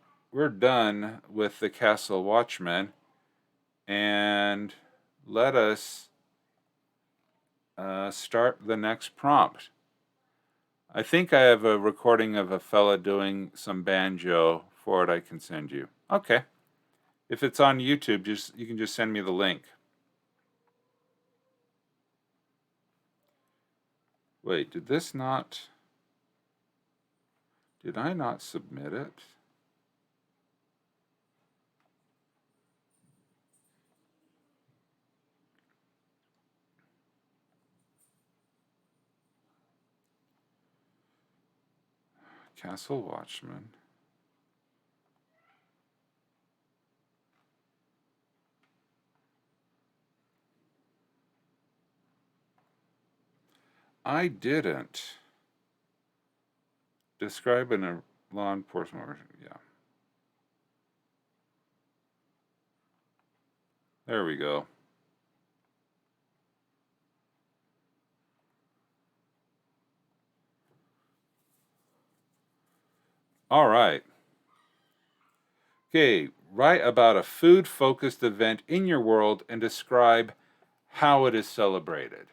done with the Castle Watchman, and let us start the next prompt. I think I have a recording of a fella doing some banjo for it I can send you. Okay. If it's on YouTube, you can just send me the link. Wait, did I not submit it? Castle Watchman. I didn't. Describe in a law enforcement. Yeah. There we go. All right. Okay, write about a food-focused event in your world and describe how it is celebrated.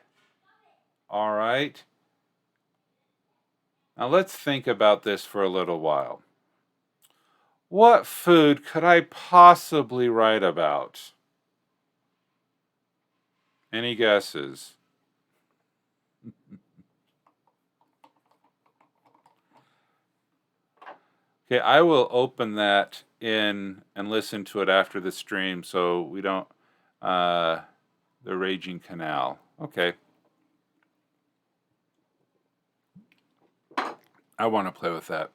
All right. Now let's think about this for a little while. What food could I possibly write about? Any guesses? Okay, I will open that in and listen to it after the stream so we don't, the raging canal. Okay. I want to play with that.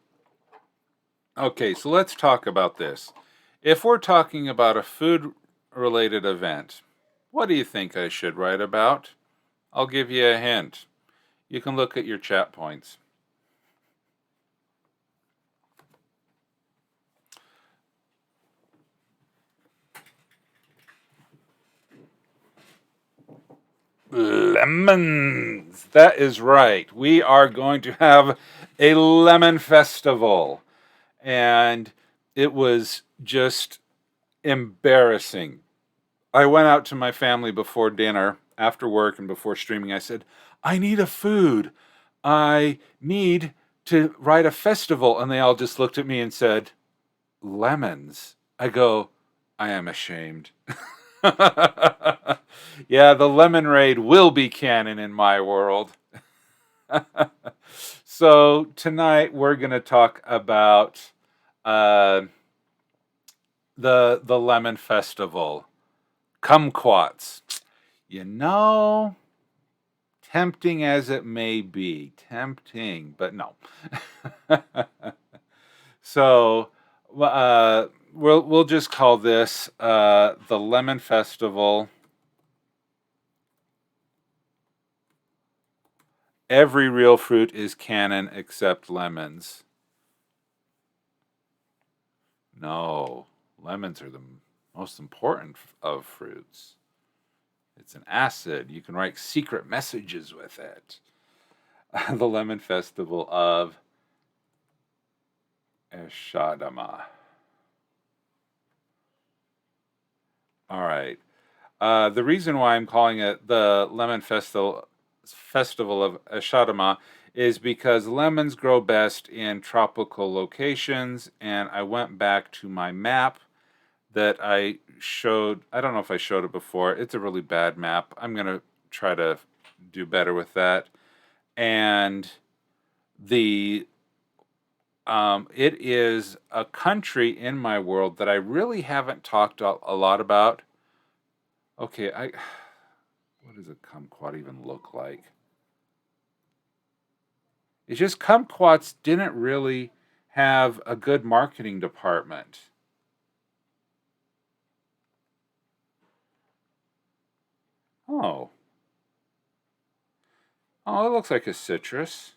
Okay, so let's talk about this. If we're talking about a food-related event, what do you think I should write about? I'll give you a hint. You can look at your chat points. Lemons. That is right. We are going to have a lemon festival. And it was just embarrassing. I went out to my family before dinner, after work and before streaming. I said, I need a food. I need to write a festival. And they all just looked at me and said, lemons. I go, I am ashamed. Yeah, the lemon raid will be canon in my world. So tonight we're going to talk about the lemon festival. Kumquats. You know, tempting as it may be, tempting, but no. So we'll just call this the Lemon Festival. Every real fruit is canon except lemons. No, lemons are the most important of fruits. It's an acid. You can write secret messages with it. The Lemon Festival of Eshadama. All right. The reason why I'm calling it the Lemon Festival of Eshadama is because lemons grow best in tropical locations, and I went back to my map that I showed. I don't know if I showed it before. It's a really bad map. I'm going to try to do better with that. And the it is a country in my world that I really haven't talked a lot about. Okay, what does a kumquat even look like? It's just kumquats didn't really have a good marketing department. Oh. Oh, it looks like a citrus.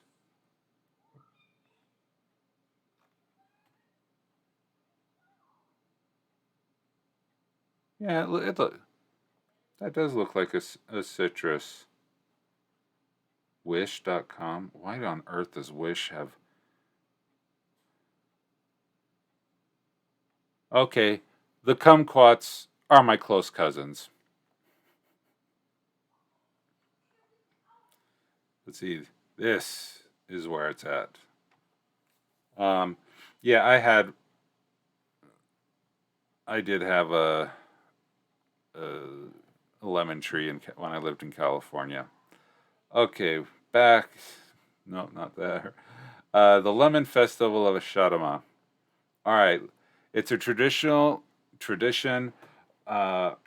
Yeah, that does look like a citrus. Wish.com. Why on earth does Wish have... Okay, the kumquats are my close cousins. Let's see. This is where it's at. Yeah, I did have a lemon tree when I lived in California. Okay, back. No, not there. The Lemon Festival of Ashadama. All right, it's a tradition or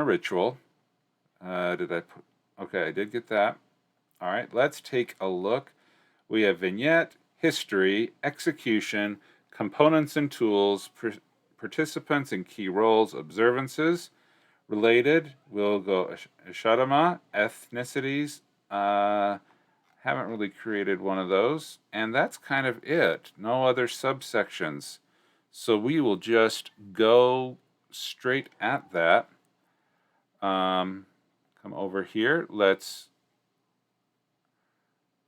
ritual. Did I put? Okay, I did get that. All right, let's take a look. We have vignette, history, execution, components and tools, participants and key roles, observances. Related, we'll go Ashadama, ethnicities. Haven't really created one of those. And that's kind of it. No other subsections. So we will just go straight at that. Come over here.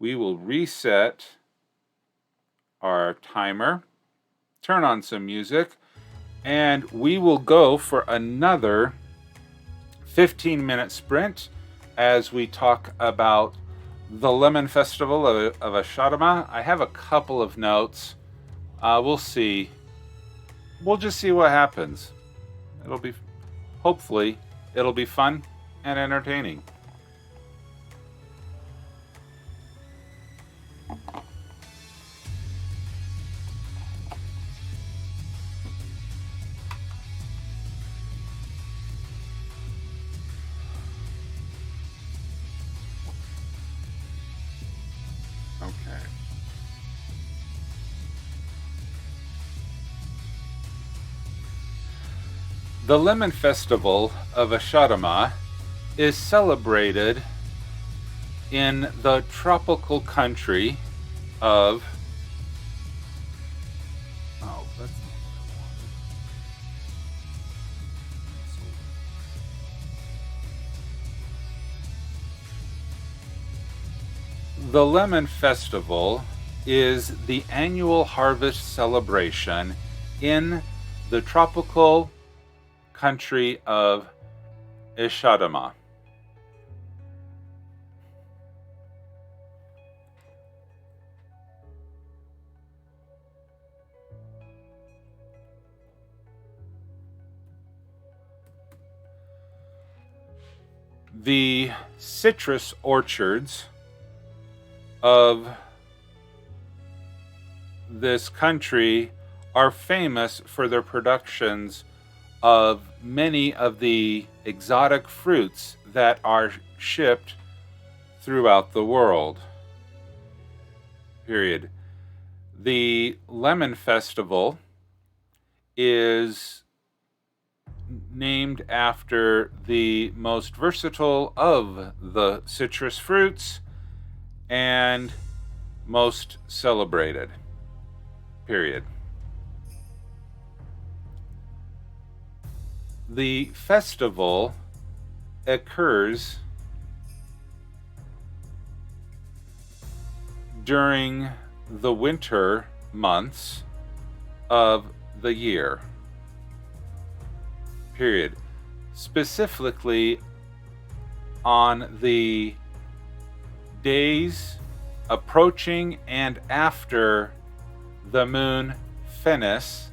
We will reset our timer, turn on some music, and we will go for another 15-minute sprint as we talk about the Lemon Festival of Ashadama. I have a couple of notes. We'll see. We'll just see what happens. Hopefully, it'll be fun and entertaining. Okay. The Lemon Festival of Ashadama is celebrated in the tropical country of... Oh, that's not what I wanted. The Lemon Festival is the annual harvest celebration in the tropical country of Ashadama. The citrus orchards of this country are famous for their productions of many of the exotic fruits that are shipped throughout the world. Period. The Lemon Festival is named after the most versatile of the citrus fruits and most celebrated. Period. The festival occurs during the winter months of the year. Period. Specifically on the days approaching and after the moon Phoenix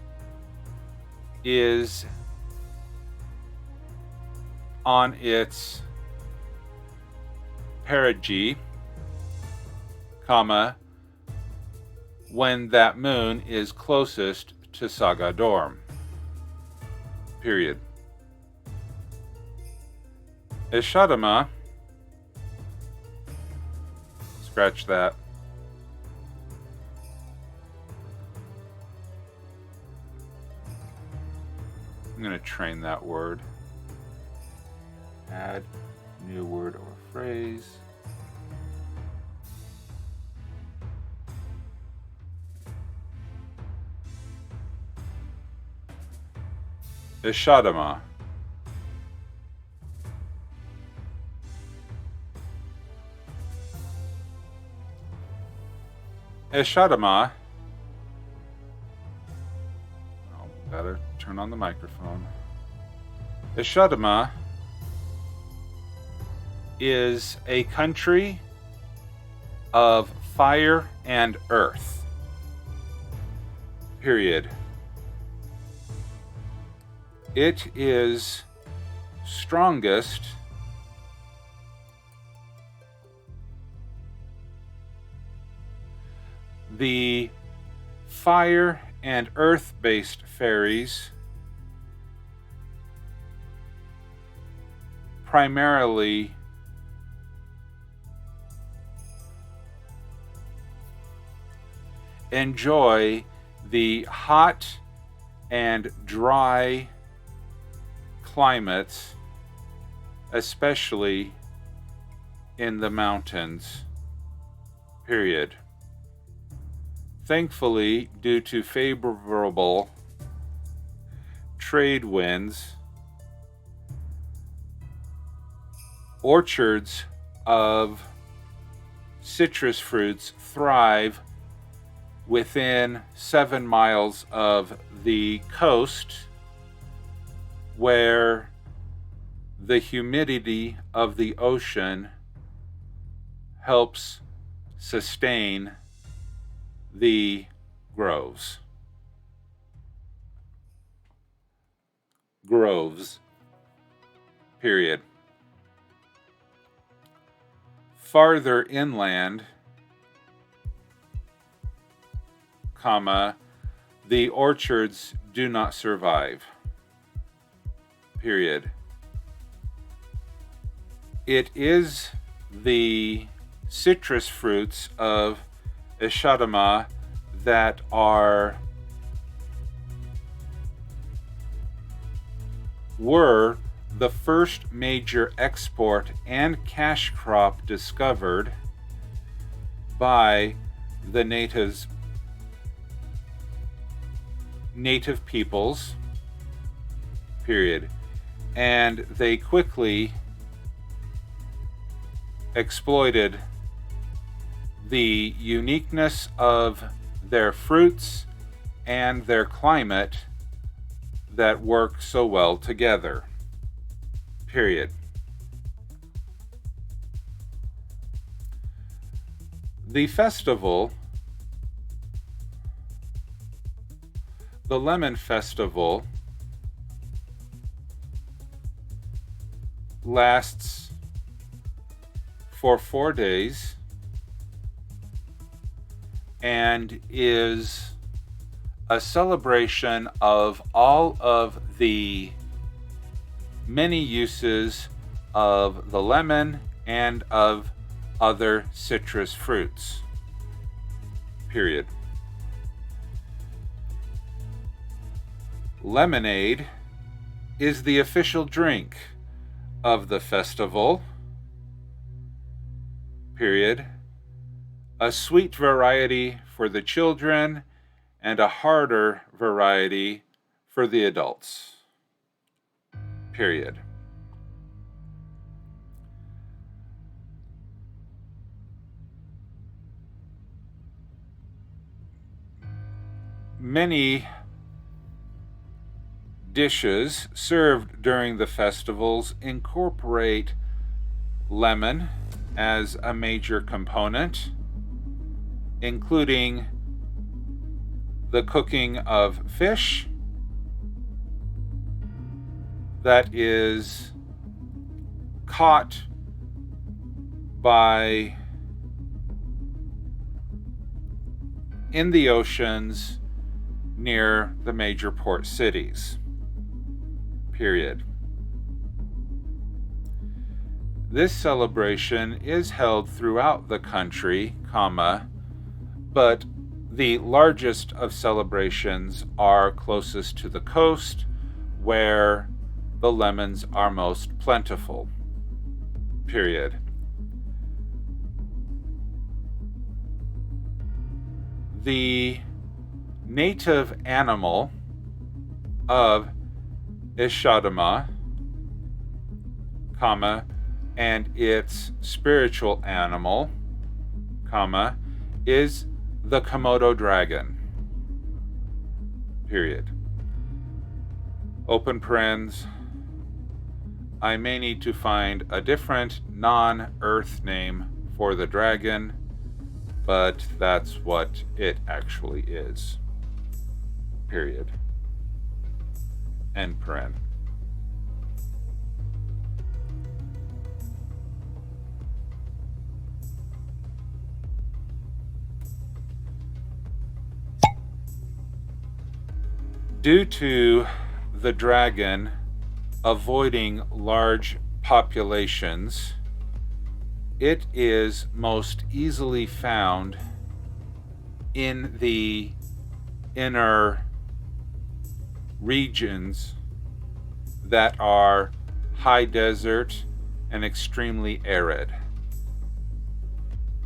is on its perigee, comma, when that moon is closest to Sagadorm. Period. Ishadama, scratch that. I'm going to train that word. Add new word or phrase. Ishadama. Ishadama. Oh, better turn on the microphone. Ishadama is a country of fire and earth. Period. It is strongest the fire and earth-based fairies primarily enjoy the hot and dry climates, especially in the mountains. Period. Thankfully, due to favorable trade winds, orchards of citrus fruits thrive within 7 miles of the coast, where the humidity of the ocean helps sustain the groves. Period. Farther inland, comma, the orchards do not survive. Period. It is the citrus fruits of Ishadama that were the first major export and cash crop discovered by the native peoples. Period. And they quickly exploited the uniqueness of their fruits and their climate that work so well together. Period. The festival, the Lemon Festival, lasts for 4 days and is a celebration of all of the many uses of the lemon and of other citrus fruits. Period. Lemonade is the official drink of the festival. Period. A sweet variety for the children and a harder variety for the adults. Period. Many dishes served during the festivals incorporate lemon as a major component, including the cooking of fish that is caught in the oceans near the major port cities. Period. This celebration is held throughout the country, but the largest of celebrations are closest to the coast, where the lemons are most plentiful. Period. The native animal of Ishadama, and its spiritual animal, is the Komodo dragon. Period. Open parens. I may need to find a different non-Earth name for the dragon, but that's what it actually is. Period. End paren. Due to the dragon avoiding large populations, it is most easily found in the inner regions that are high desert and extremely arid.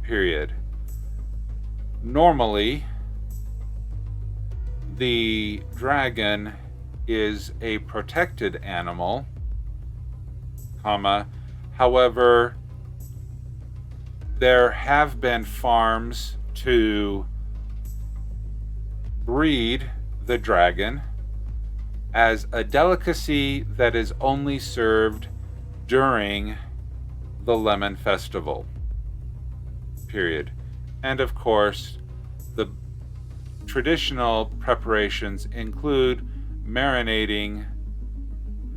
Period. Normally, the dragon is a protected animal, however, there have been farms to breed the dragon as a delicacy that is only served during the Lemon Festival. Period. And of course, the traditional preparations include marinating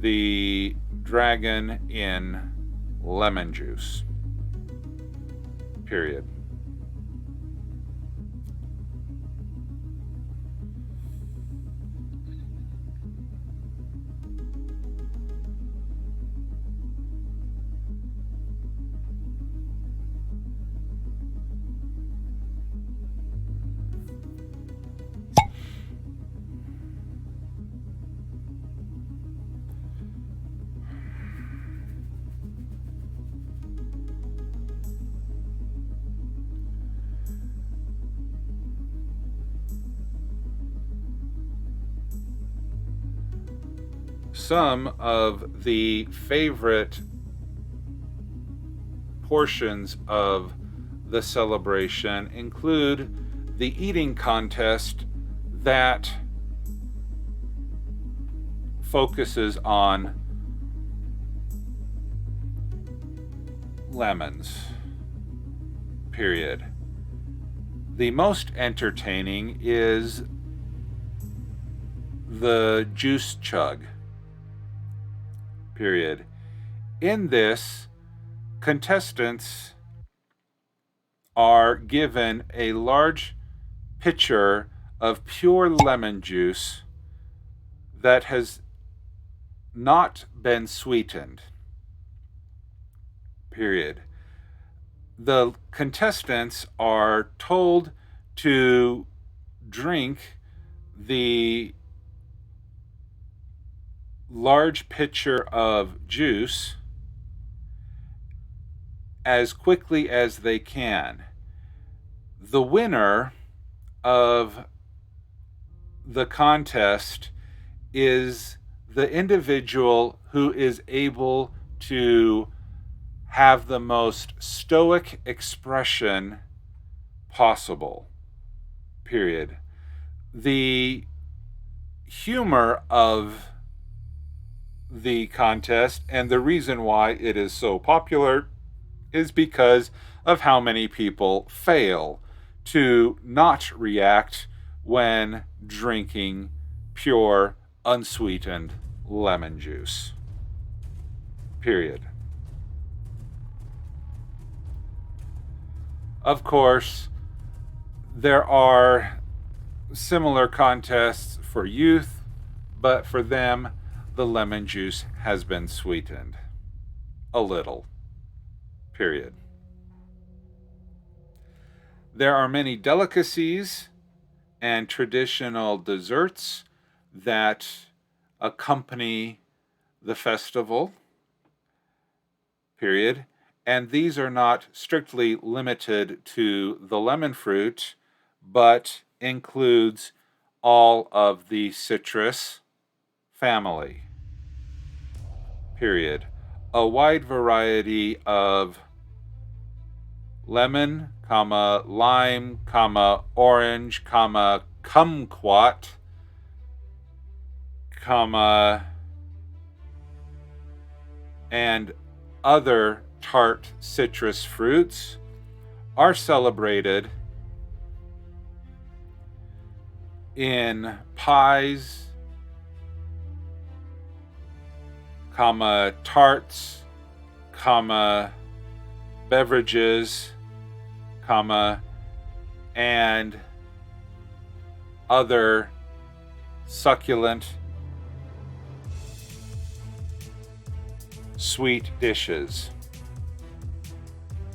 the dragon in lemon juice. Period. Some of the favorite portions of the celebration include the eating contest that focuses on lemons. Period. The most entertaining is the juice chug. Period. In this, contestants are given a large pitcher of pure lemon juice that has not been sweetened. Period. The contestants are told to drink the large pitcher of juice as quickly as they can. The winner of the contest is the individual who is able to have the most stoic expression possible. Period. The humor of the contest, and the reason why it is so popular is because of how many people fail to not react when drinking pure, unsweetened lemon juice. Period. Of course, there are similar contests for youth, but for them, the lemon juice has been sweetened. A little. Period. There are many delicacies and traditional desserts that accompany the festival. Period. And these are not strictly limited to the lemon fruit, but includes all of the citrus family. Period. A wide variety of lemon, lime, orange, kumquat, and other tart citrus fruits are celebrated in pies, tarts, beverages, and other succulent sweet dishes.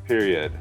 Period.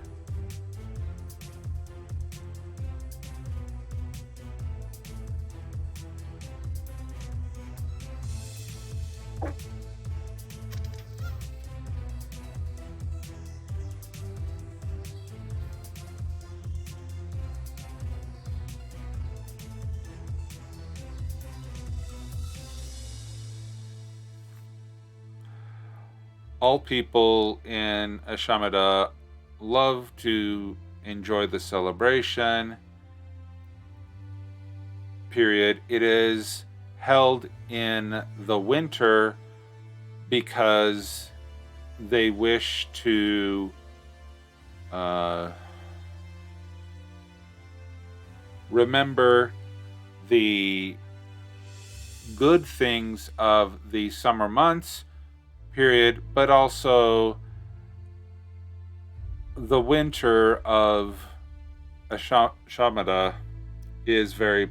All people in Ashamada love to enjoy the celebration. Period. It is held in the winter because they wish to remember the good things of the summer months, period, but also the winter of Ashamada is very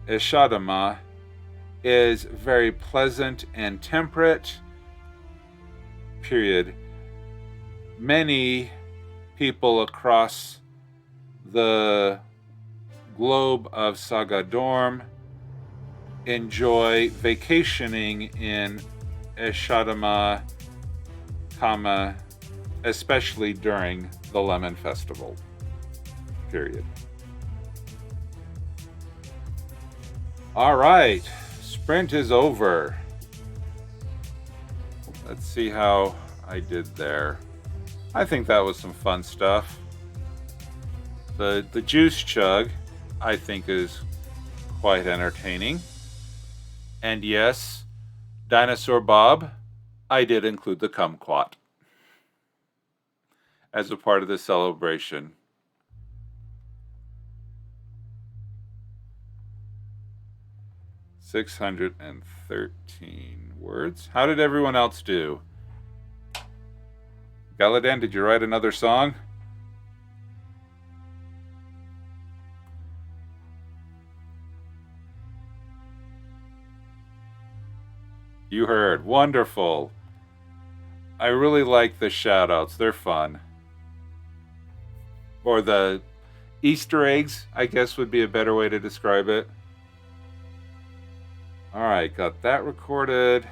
Ishadama is very pleasant and temperate, period. Many people across the globe of Sagadorm enjoy vacationing in Ishadama, especially during the Lemon Festival, period. All right, sprint is over. Let's see how I did there. I think that was some fun stuff. The juice chug, I think, is quite entertaining. And yes, Dinosaur Bob, I did include the kumquat as a part of the celebration. $613 words. How did everyone else do? Galadan, did you write another song? You heard. Wonderful. I really like the shout-outs. They're fun. Or the Easter eggs, I guess would be a better way to describe it. All right, got that recorded.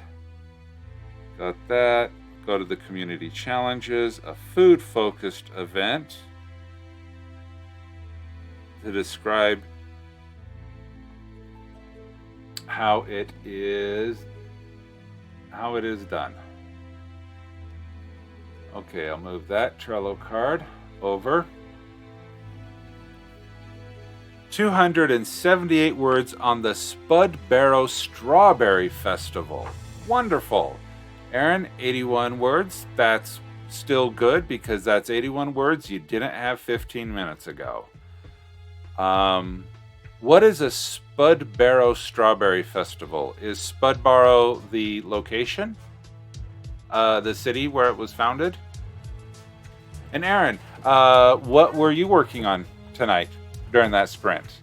Got that. Go to the community challenges, a food-focused event to describe how it is done. Okay, I'll move that Trello card over. 278 words on the Spud Barrow Strawberry Festival. Wonderful. Aaron, 81 words. That's still good because that's 81 words you didn't have 15 minutes ago. What is a Spud Barrow Strawberry Festival? Is Spud Barrow the location? The city where it was founded? And Aaron, what were you working on tonight during that sprint?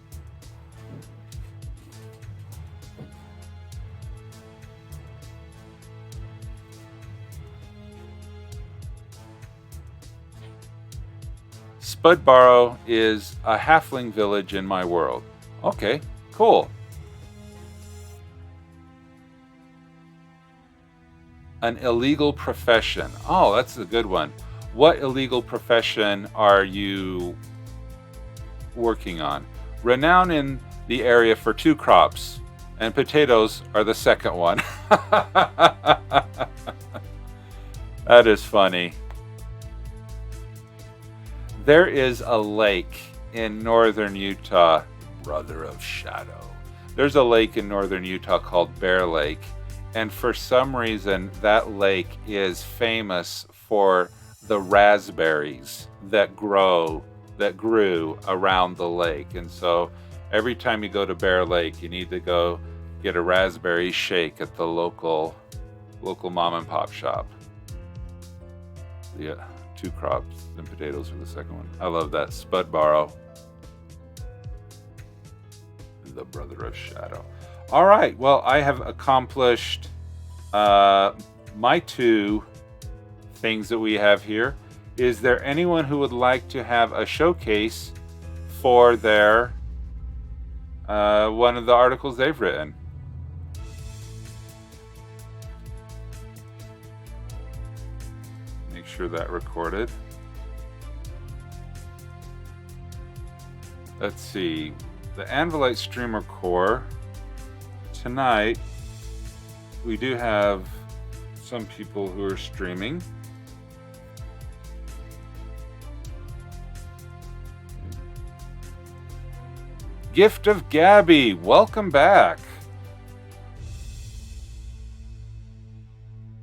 Spud Barrow is a halfling village in my world. Okay, cool. An illegal profession. Oh, that's a good one. What illegal profession are you working on? Renowned in the area for 2 crops, and potatoes are the second one. That is funny. There is a lake in northern Utah, Brother of Shadow. There's a lake in northern Utah called Bear Lake, and for some reason that lake is famous for the raspberries that grew around the lake. And so every time you go to Bear Lake, you need to go get a raspberry shake at the local mom and pop shop. Yeah, 2 crops and potatoes for the second one. I love that. Spud Barrow, the Brother of Shadow. All right, well, I have accomplished my 2 things that we have here. Is there anyone who would like to have a showcase for their one of the articles they've written? Make sure that recorded. Let's see. The Anvilite Streamer Core. Tonight, we do have some people who are streaming. Gift of Gabby, welcome back.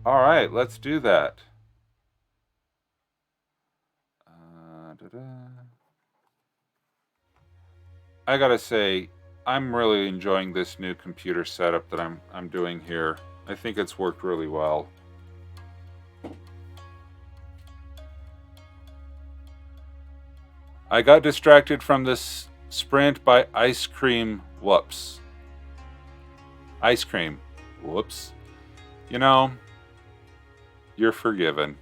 All right, let's do that. I gotta say, I'm really enjoying this new computer setup that I'm doing here. I think it's worked really well. I got distracted from this sprint by ice cream. Whoops. Ice cream. Whoops. You know, you're forgiven.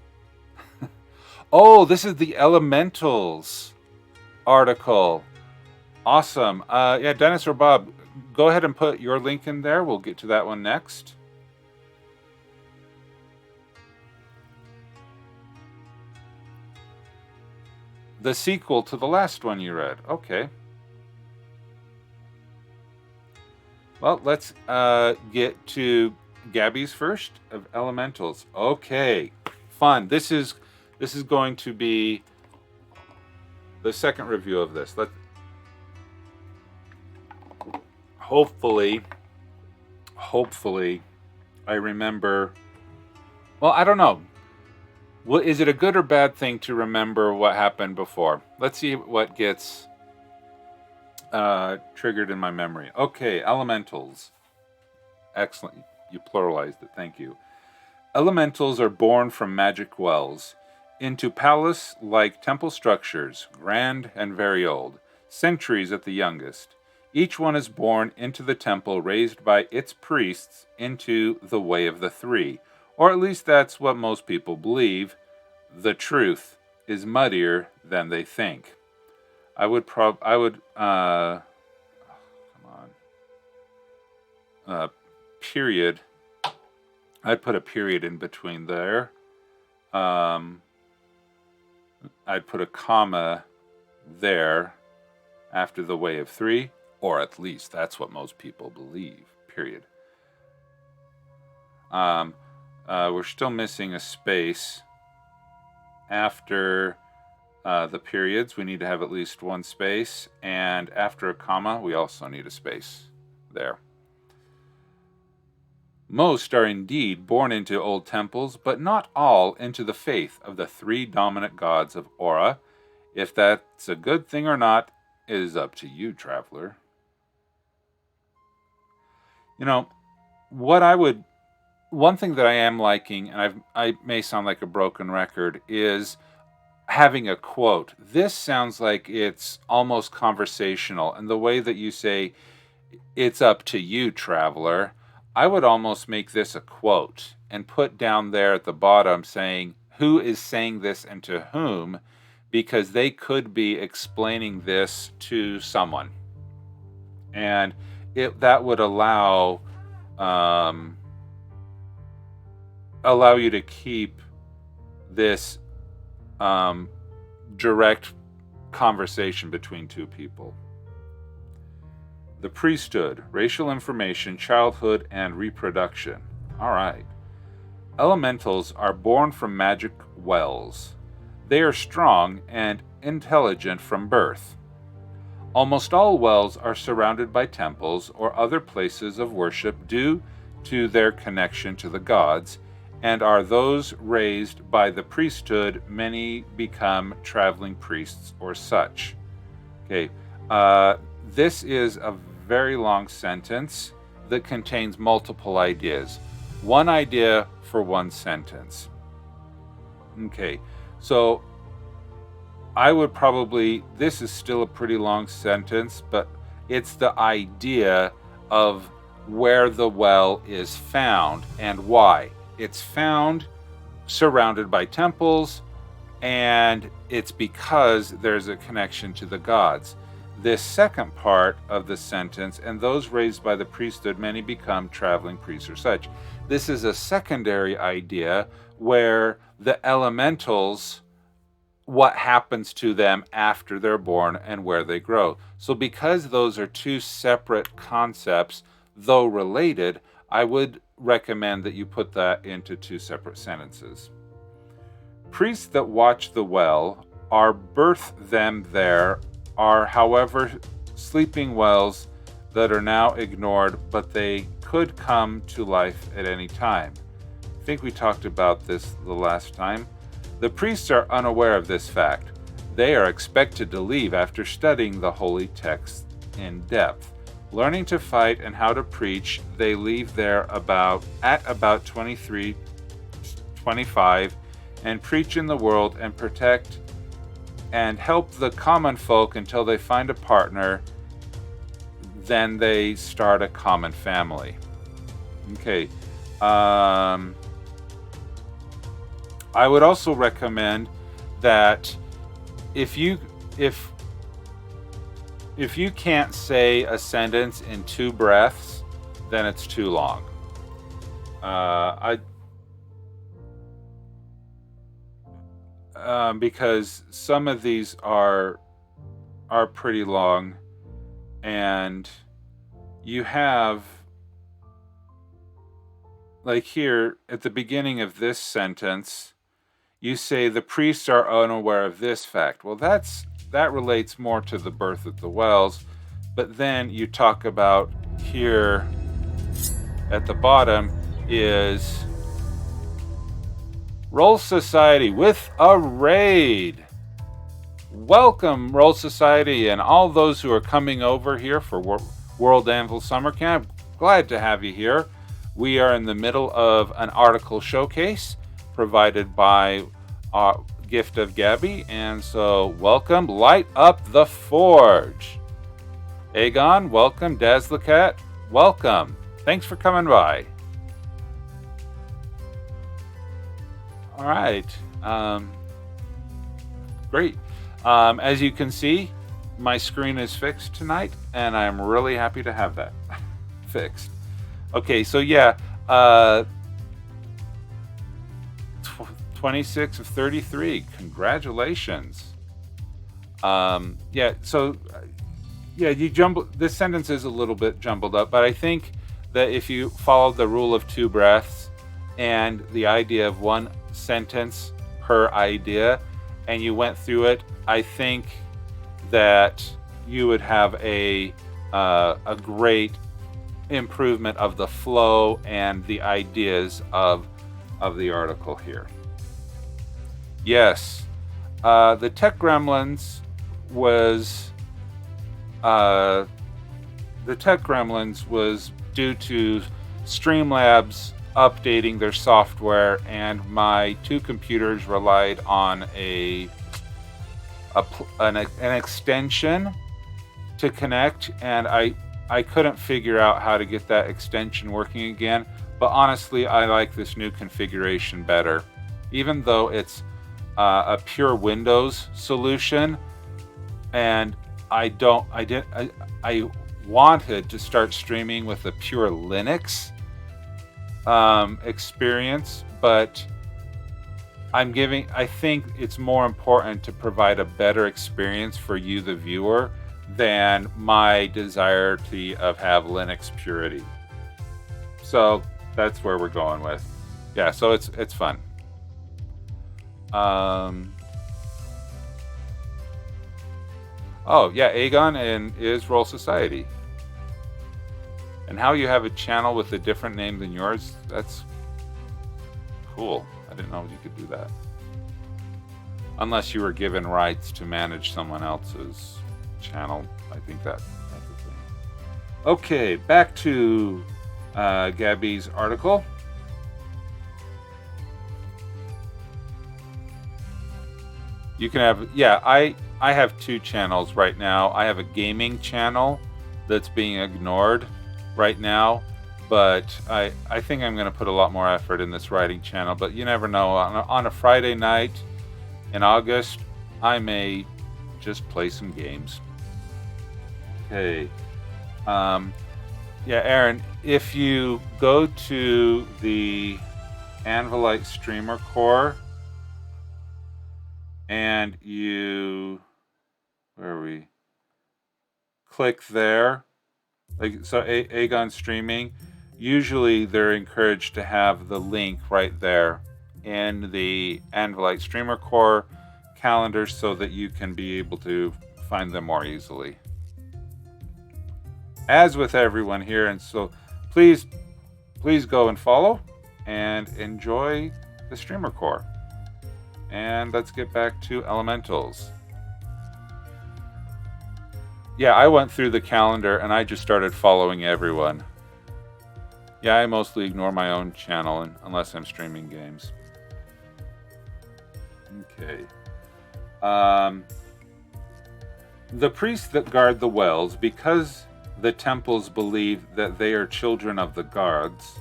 Oh, this is the Elementals article. Awesome. Yeah, Dennis or Bob, go ahead and put your link in there. We'll get to that one next. The sequel to the last one you read. Okay. Well, let's get to Gabby's first of Elementals. Okay, fun. This is going to be the second review of this. Hopefully, I remember. Well, I don't know. Is it a good or bad thing to remember what happened before? Let's see what gets triggered in my memory. Okay, Elementals. Excellent. You pluralized it. Thank you. Elementals are born from magic wells into palace-like temple structures, grand and very old, centuries at the youngest. Each one is born into the temple raised by its priests into the way of the three, or at least that's what most people believe. The truth is muddier than they think. Period. I'd put a period in between there. I'd put a comma there after the way of three, or at least that's what most people believe, period. We're still missing a space after The periods, we need to have at least one space, and after a comma, we also need a space there. Most are indeed born into old temples, but not all into the faith of the three dominant gods of Aura. If that's a good thing or not is up to you, traveler. You know, one thing that I am liking, and I may sound like a broken record, is having a quote. This sounds like it's almost conversational, and the way that you say, it's up to you, traveler, I would almost make this a quote and put down there at the bottom saying who is saying this and to whom, because they could be explaining this to someone. And that would allow you to keep this direct conversation between two people. The priesthood, racial information, childhood, and reproduction. All right. Elementals are born from magic wells. They are strong and intelligent from birth. Almost all wells are surrounded by temples or other places of worship due to their connection to the gods, and are those raised by the priesthood. Many become traveling priests or such. Okay, this is a very long sentence that contains multiple ideas. One idea for one sentence. Okay, so I would probably, this is still a pretty long sentence, but it's the idea of where the well is found and why. It's found surrounded by temples, and it's because there's a connection to the gods. This second part of the sentence, and those raised by the priesthood, many become traveling priests or such. This is a secondary idea where the elementals, what happens to them after they're born and where they grow. So because those are two separate concepts, though related, I would recommend that you put that into two separate sentences. Priests that watch the well are birth them there, are, however, sleeping wells that are now ignored, but they could come to life at any time. I think we talked about this the last time. The priests are unaware of this fact. They are expected to leave after studying the holy texts in depth. Learning to fight and how to preach, they leave there at about 23, 25, and preach in the world and protect and help the common folk until they find a partner. Then they start a common family. Okay. I would also recommend that if you can't say a sentence in two breaths, then it's too long. Because some of these are pretty long, and you have, like here at the beginning of this sentence, you say the priests are unaware of this fact. Well, that relates more to the birth at the wells, but then you talk about here at the bottom is Roll Society with a raid. Welcome, Roll Society, and all those who are coming over here for WorldAnvil Summer Camp. Glad to have you here. We are in the middle of an article showcase provided by Gift of Gabby, and so welcome. Light up the forge. Aegon, welcome. Dazzlecat, welcome. Thanks for coming by. All right. Great. As you can see, my screen is fixed tonight, and I'm really happy to have that fixed. Okay, so yeah, 26 of 33. Congratulations. Yeah, so you jumble. This sentence is a little bit jumbled up, but I think that if you follow the rule of two breaths and the idea of one sentence per idea, and you went through it, I think that you would have a great improvement of the flow and the ideas of the article here. Yes, the Tech Gremlins was due to Streamlabs updating their software, and my two computers relied on an extension to connect, and I couldn't figure out how to get that extension working again. But honestly, I like this new configuration better, even though it's a pure Windows solution, and I wanted to start streaming with a pure Linux experience, but I think it's more important to provide a better experience for you, the viewer, than my desire to have Linux purity. So that's where we're going with. Yeah, so it's fun. Oh yeah, Aegon is Roll Society. And how you have a channel with a different name than yours, that's cool. I didn't know you could do that. Unless you were given rights to manage someone else's channel. I think that's a thing. Okay, back to Gabby's article. You can have, yeah, I have two channels right now. I have a gaming channel that's being ignored right now, but I think I'm going to put a lot more effort in this writing channel. But you never know. On a Friday night in August, I may just play some games. Okay. Yeah, Aaron, if you go to the Anvilite Streamer Core and you, where are we? Click there. Like, so Aegon Streaming, usually they're encouraged to have the link right there in the Anvilite Streamer Core calendar so that you can be able to find them more easily. As with everyone here, and so please go and follow and enjoy the Streamer Core. And let's get back to elementals. Yeah, I went through the calendar and I just started following everyone. Yeah, I mostly ignore my own channel unless I'm streaming games. Okay. The priests that guard the wells, because the temples believe that they are children of the gods,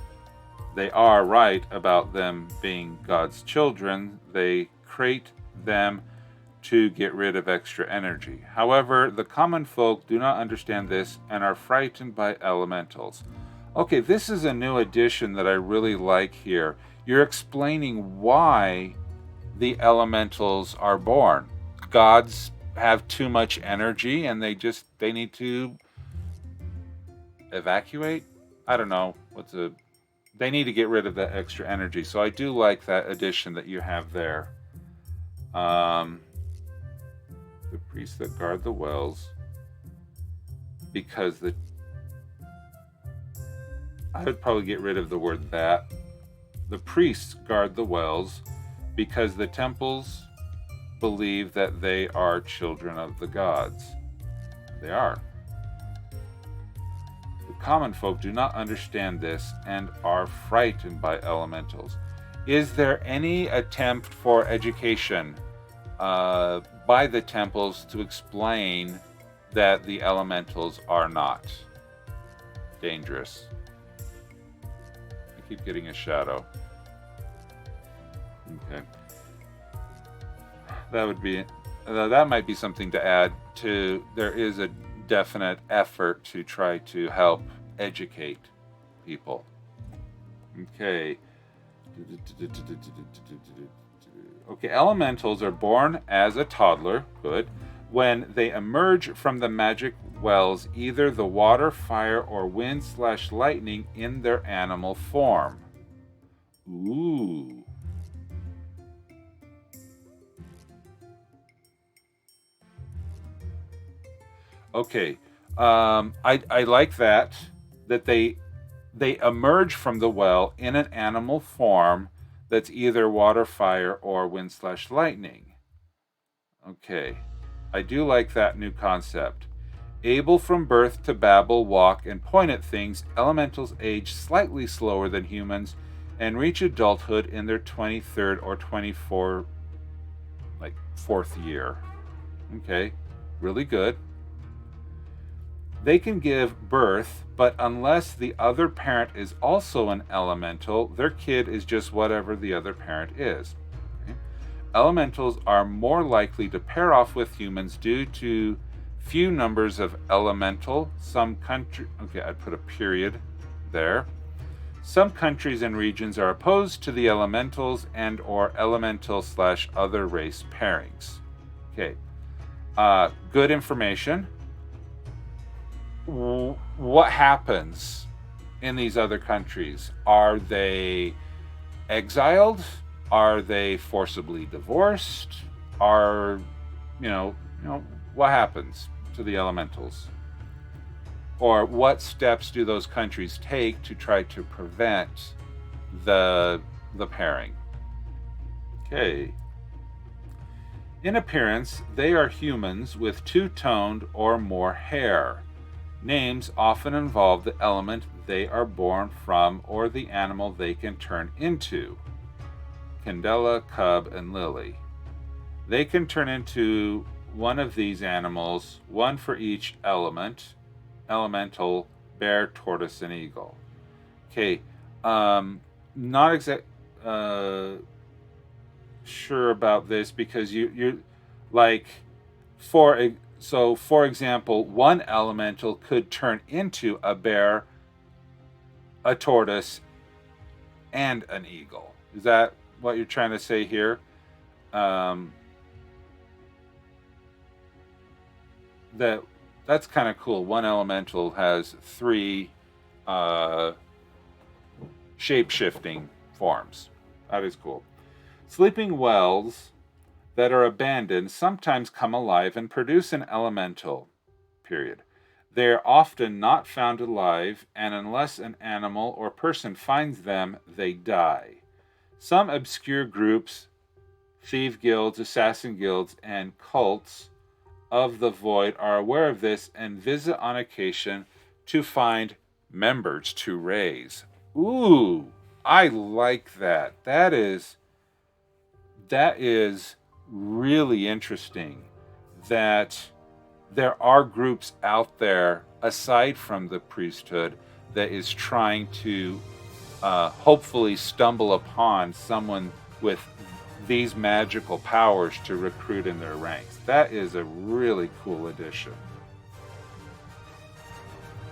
they are right about them being God's children. They crate them to get rid of extra energy. However, the common folk do not understand this and are frightened by elementals. Okay, this is a new addition that I really like here. You're explaining why the elementals are born. Gods have too much energy and they need to evacuate? I don't know. They need to get rid of that extra energy. So I do like that addition that you have there. The priests that guard the wells, because I would probably get rid of the word that. The priests guard the wells because the temples believe that they are children of the gods. They are. The common folk do not understand this and are frightened by elementals. Is there any attempt for education by the temples to explain that the elementals are not dangerous? I keep getting a shadow. Okay. That might be something to add to. There is a definite effort to try to help educate people. Okay. Okay, elementals are born as a toddler, good. When they emerge from the magic wells, either the water, fire, or wind/lightning in their animal form. Ooh. Okay. I like that they emerge from the well in an animal form that's either water, fire, or wind/lightning. Okay. I do like that new concept. Able from birth to babble, walk, and point at things, elementals age slightly slower than humans and reach adulthood in their 23rd or 4th year. Okay, really good. They can give birth, but unless the other parent is also an elemental, their kid is just whatever the other parent is. Okay? Elementals are more likely to pair off with humans due to few numbers of elemental. Okay, I'd put a period there. Some countries and regions are opposed to the elementals and or elemental/other race pairings. Okay, good information. What happens in these other countries? Are they exiled? Are they forcibly divorced? Are, what happens to the elementals? Or what steps do those countries take to try to prevent the pairing? Okay. In appearance, they are humans with two-toned or more hair. Names often involve the element they are born from or the animal they can turn into. Candela, cub, and lily. They can turn into one of these animals, one for each elemental, bear, tortoise, and eagle. Okay, not sure about this because you're like, for example, one elemental could turn into a bear, a tortoise, and an eagle. Is that what you're trying to say here? That's kind of cool. One elemental has 3 shape-shifting forms. That is cool. Sleeping wells that are abandoned sometimes come alive and produce an elemental. Period. They are often not found alive, and unless an animal or person finds them, they die. Some obscure groups, thief guilds, assassin guilds, and cults of the void are aware of this and visit on occasion to find members to raise. Ooh, I like that. That is really interesting that there are groups out there aside from the priesthood that is trying to hopefully stumble upon someone with these magical powers to recruit in their ranks. That is a really cool addition.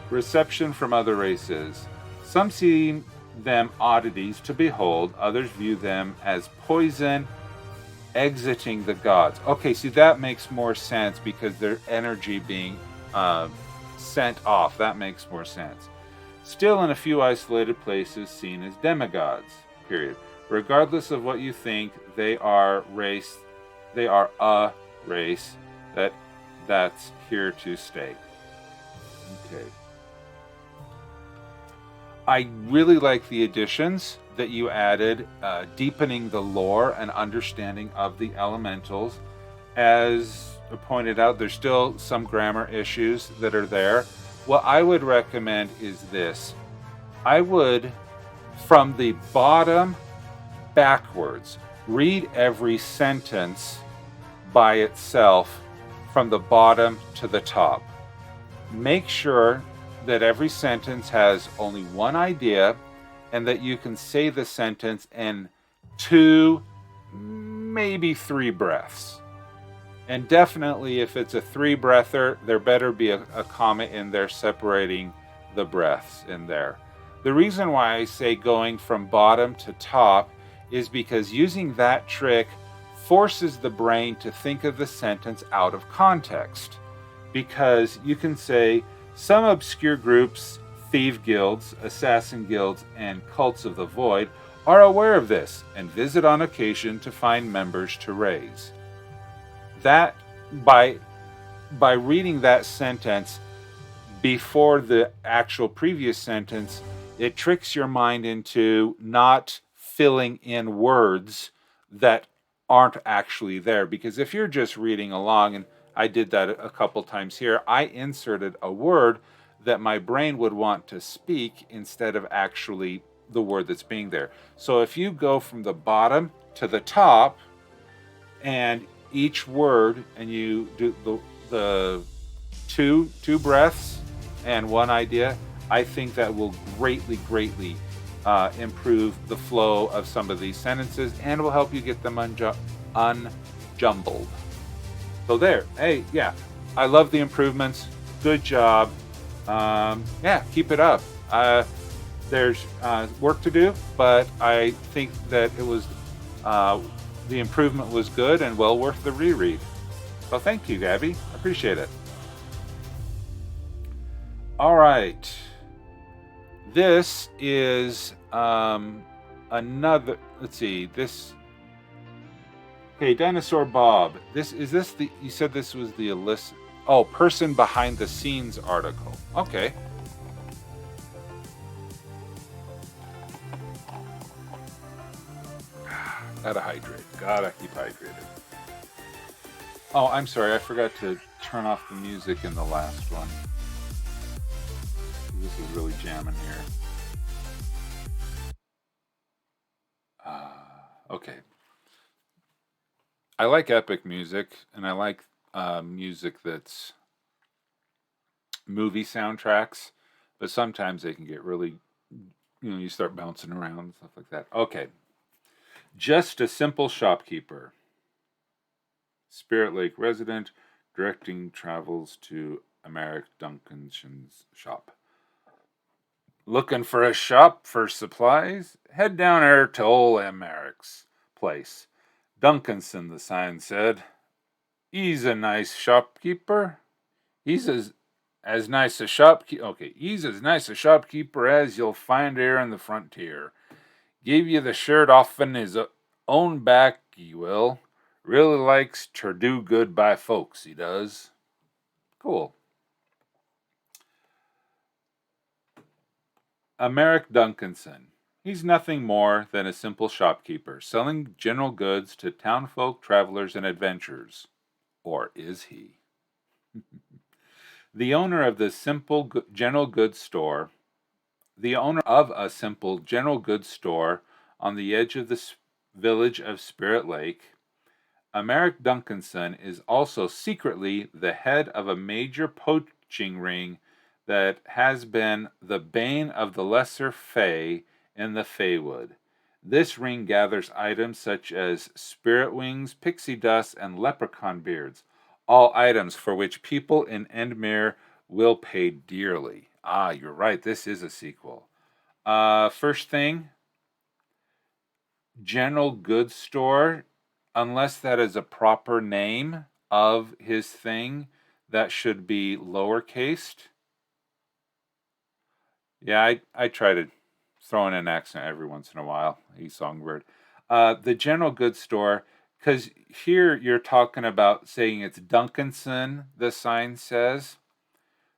Reception from other races. Some see them oddities to behold, others view them as poison exiting the gods. Okay, see, that makes more sense because their energy being sent off. That makes more sense. Still, in a few isolated places, seen as demigods. Period. Regardless of what you think, they are a race that's here to stay. Okay. I really like the additions that you added, deepening the lore and understanding of the elementals. As pointed out, there's still some grammar issues that are there. What I would recommend is this. I would, from the bottom backwards, read every sentence by itself from the bottom to the top. Make sure that every sentence has only one idea and that you can say the sentence in 2, maybe 3 breaths. And definitely if it's a 3-breather, there better be a comma in there separating the breaths in there. The reason why I say going from bottom to top is because using that trick forces the brain to think of the sentence out of context. Because you can say, some obscure groups, thief guilds, assassin guilds, and cults of the void are aware of this and visit on occasion to find members to raise. That, by by reading that sentence before the actual previous sentence, it tricks your mind into not filling in words that aren't actually there. Because if you're just reading along, and I did that a couple times here, I inserted a word that my brain would want to speak instead of actually the word that's being there. So if you go from the bottom to the top and each word, and you do the two breaths and one idea, I think that will greatly improve the flow of some of these sentences and will help you get them unjumbled. So there, hey, yeah, I love the improvements. Good job. Yeah, keep it up. There's work to do, but I think that it was the improvement was good and well worth the reread. So thank you, Gabby. I appreciate it. All right. This is another. Let's see. This. Okay, Dinosaur Bob. Is this the? You said this was the Alyssa. Oh, person behind the scenes article. Okay. Gotta hydrate. Gotta keep hydrated. Oh, I'm sorry. I forgot to turn off the music in the last one. This is really jamming here. Okay. I like epic music, and I like music that's movie soundtracks, but sometimes they can get really, you start bouncing around and stuff like that. Okay. Just a simple shopkeeper. Spirit Lake resident, directing travels to Americ Duncanson's shop. Looking for a shop for supplies? Head down there to old Americ's place. Duncanson, the sign said. He's a nice shopkeeper. He's as nice a shopkeeper. Okay, he's as nice a shopkeeper as you'll find here in the frontier. Give you the shirt offen his own back, he will. Really likes ter do good by folks, he does. Cool. Americ Duncanson. He's nothing more than a simple shopkeeper, selling general goods to townfolk, travelers, and adventurers. Or is he? The owner of a simple general goods store on the edge of the village of Spirit Lake, Americ Duncanson is also secretly the head of a major poaching ring that has been the bane of the lesser fae in the Feywood. This ring gathers items such as spirit wings, pixie dust, and leprechaun beards, all items for which people in Endmere will pay dearly. Ah, you're right, this is a sequel. First thing, general goods store, unless that is a proper name of his thing, that should be lowercased. Yeah, I try to throw in an accent every once in a while. Songbird. The general goods store, because here you're talking about saying it's Duncanson, the sign says.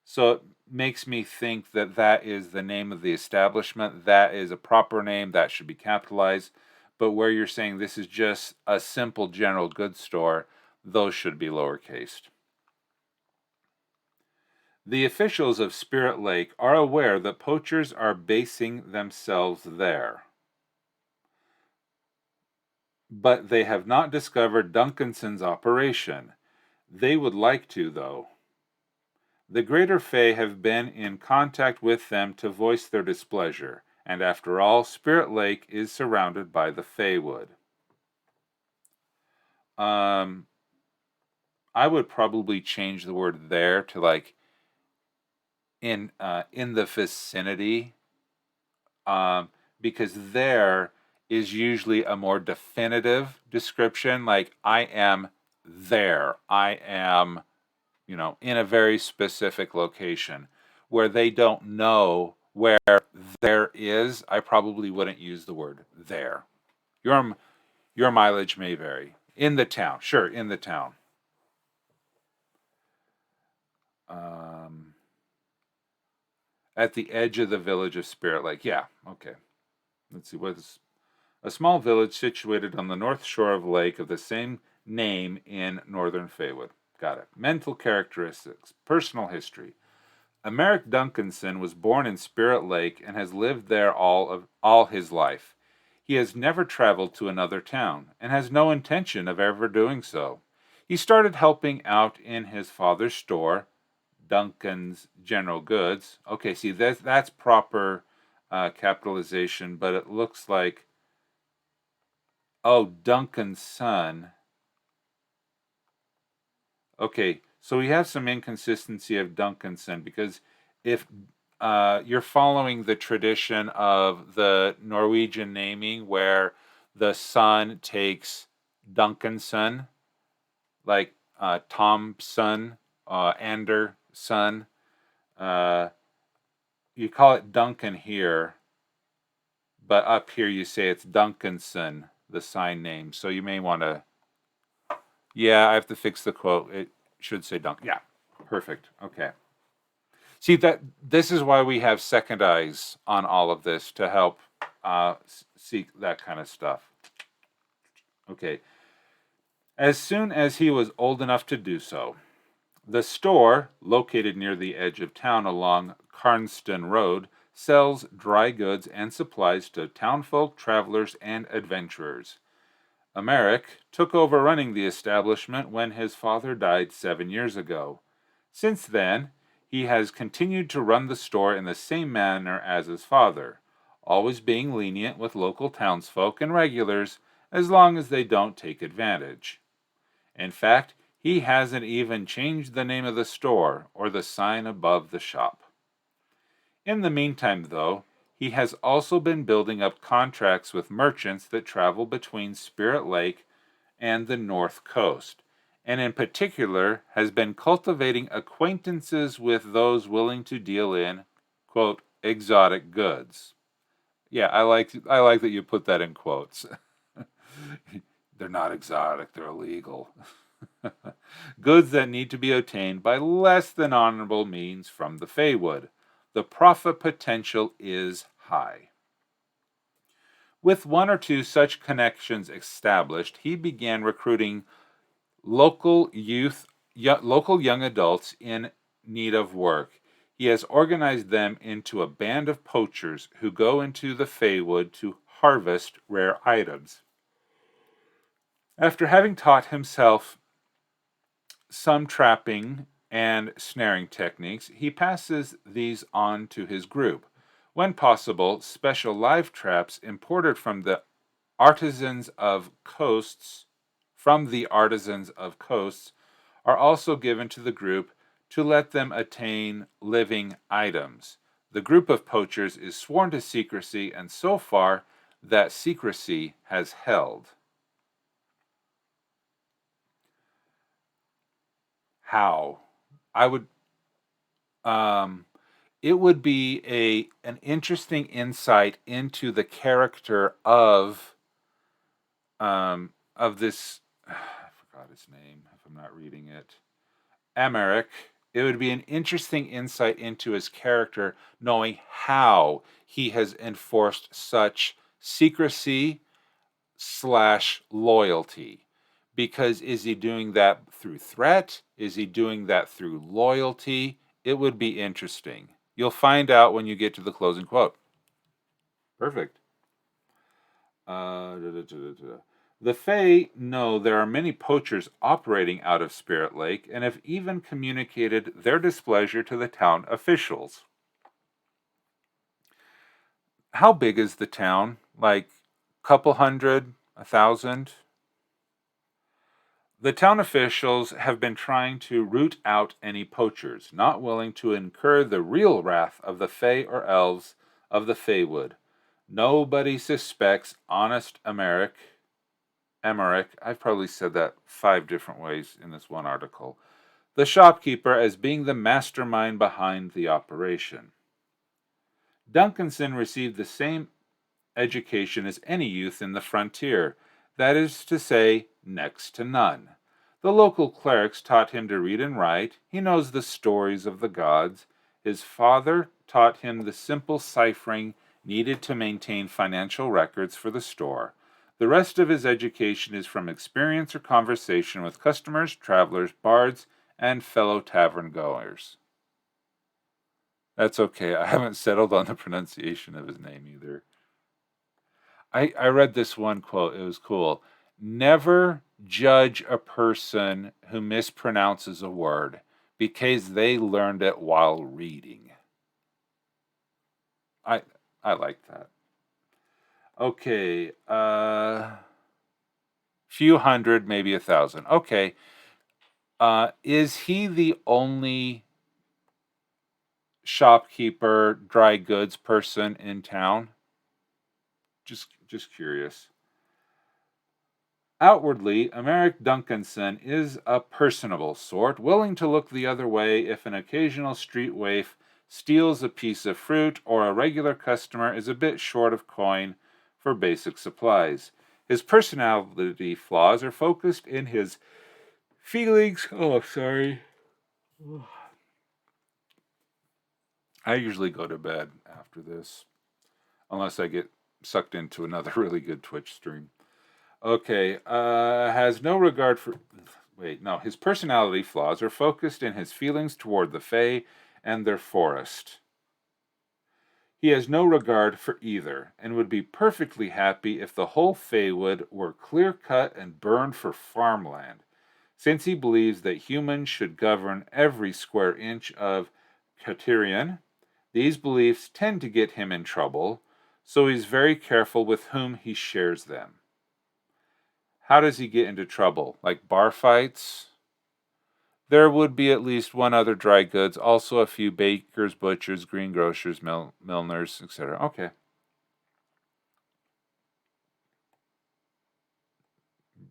So it makes me think that that is the name of the establishment. That is a proper name. That should be capitalized. But where you're saying this is just a simple general goods store, those should be lowercased. The officials of Spirit Lake are aware that poachers are basing themselves there, but they have not discovered Duncanson's operation. They would like to, though. The Greater Fae have been in contact with them to voice their displeasure, and after all, Spirit Lake is surrounded by the Feywood. I would probably change the word there to like in the vicinity, because there is usually a more definitive description, like I am there, I am, in a very specific location. Where they don't know where there is, I probably wouldn't use the word there. Your mileage may vary. In the town, sure, in the town. At the edge of the village of Spirit Lake. Yeah, okay. Let's see, what is a small village situated on the north shore of a lake of the same name in northern Faywood. Got it. Mental characteristics. Personal history. Emeric Duncanson was born in Spirit Lake and has lived there all his life. He has never traveled to another town and has no intention of ever doing so. He started helping out in his father's store, Duncan's General Goods. Okay, see, that's proper capitalization, but it looks like, oh, Duncan's son. Okay, so we have some inconsistency of Duncanson because if you're following the tradition of the Norwegian naming where the son takes Duncanson, like Tomson, Anderson, you call it Duncan here, but up here you say it's Duncanson, the sign name. So you may want to. Yeah, I have to fix the quote. It should say Duncan. Yeah, perfect. Okay. See, that this is why we have second eyes on all of this to help see that kind of stuff. Okay. As soon as he was old enough to do so, the store, located near the edge of town along Carnston Road, sells dry goods and supplies to townfolk, travelers, and adventurers. Emeric took over running the establishment when his father died 7 years ago. Since then, he has continued to run the store in the same manner as his father, always being lenient with local townsfolk and regulars as long as they don't take advantage. In fact, he hasn't even changed the name of the store or the sign above the shop. In the meantime, though, he has also been building up contracts with merchants that travel between Spirit Lake and the North Coast, and in particular has been cultivating acquaintances with those willing to deal in, quote, exotic goods. Yeah, I like that you put that in quotes. They're not exotic, they're illegal. Goods that need to be obtained by less than honorable means from the Feywood. The profit potential is high. With one or two such connections established, he began recruiting local young adults in need of work. He has organized them into a band of poachers who go into the Feywood to harvest rare items. After having taught himself some trapping and snaring techniques, he passes these on to his group. When possible, special live traps imported from the artisans of coasts are also given to the group to let them attain living items. The group of poachers is sworn to secrecy, and so far that secrecy has held. How? I would it would be an interesting insight into the character of this I forgot his name if I'm not reading it. Emeric. It would be an interesting insight into his character, knowing how he has enforced such secrecy slash loyalty. Because is he doing that through threat? Is he doing that through loyalty? It would be interesting. You'll find out when you get to the closing quote. Perfect. The Fae know there are many poachers operating out of Spirit Lake and have even communicated their displeasure to the town officials. How big is the town? Like a couple hundred, 1,000? The town officials have been trying to root out any poachers, not willing to incur the real wrath of the Fae or elves of the Feywood. Nobody suspects honest Emeric, I've probably said that 5 different ways in this one article, the shopkeeper, as being the mastermind behind the operation. Duncanson received the same education as any youth in the frontier, that is to say, next to none. The local clerics taught him to read and write. He knows the stories of the gods. His father taught him the simple ciphering needed to maintain financial records for the store. The rest of his education is from experience or conversation with customers, travelers, bards, and fellow tavern goers. That's okay. I haven't settled on the pronunciation of his name either. I read this one quote. It was cool. Never judge a person who mispronounces a word because they learned it while reading. I like that. Okay, few hundred, maybe 1,000. Okay. Is he the only shopkeeper, dry goods person in town? Just curious. Outwardly, Emeric Duncanson is a personable sort, willing to look the other way if an occasional street waif steals a piece of fruit or a regular customer is a bit short of coin for basic supplies. His personality flaws are focused in his feelings. Oh, sorry. I usually go to bed after this, unless I get sucked into another really good Twitch stream. Okay, has no regard for... Wait, no. His personality flaws are focused in his feelings toward the Fae and their forest. He has no regard for either, and would be perfectly happy if the whole Feywood were clear-cut and burned for farmland, since he believes that humans should govern every square inch of Caterian. These beliefs tend to get him in trouble, so he's very careful with whom he shares them. How does he get into trouble? Like bar fights? There would be at least one other dry goods, also a few bakers, butchers, greengrocers, milliners, etc. Okay.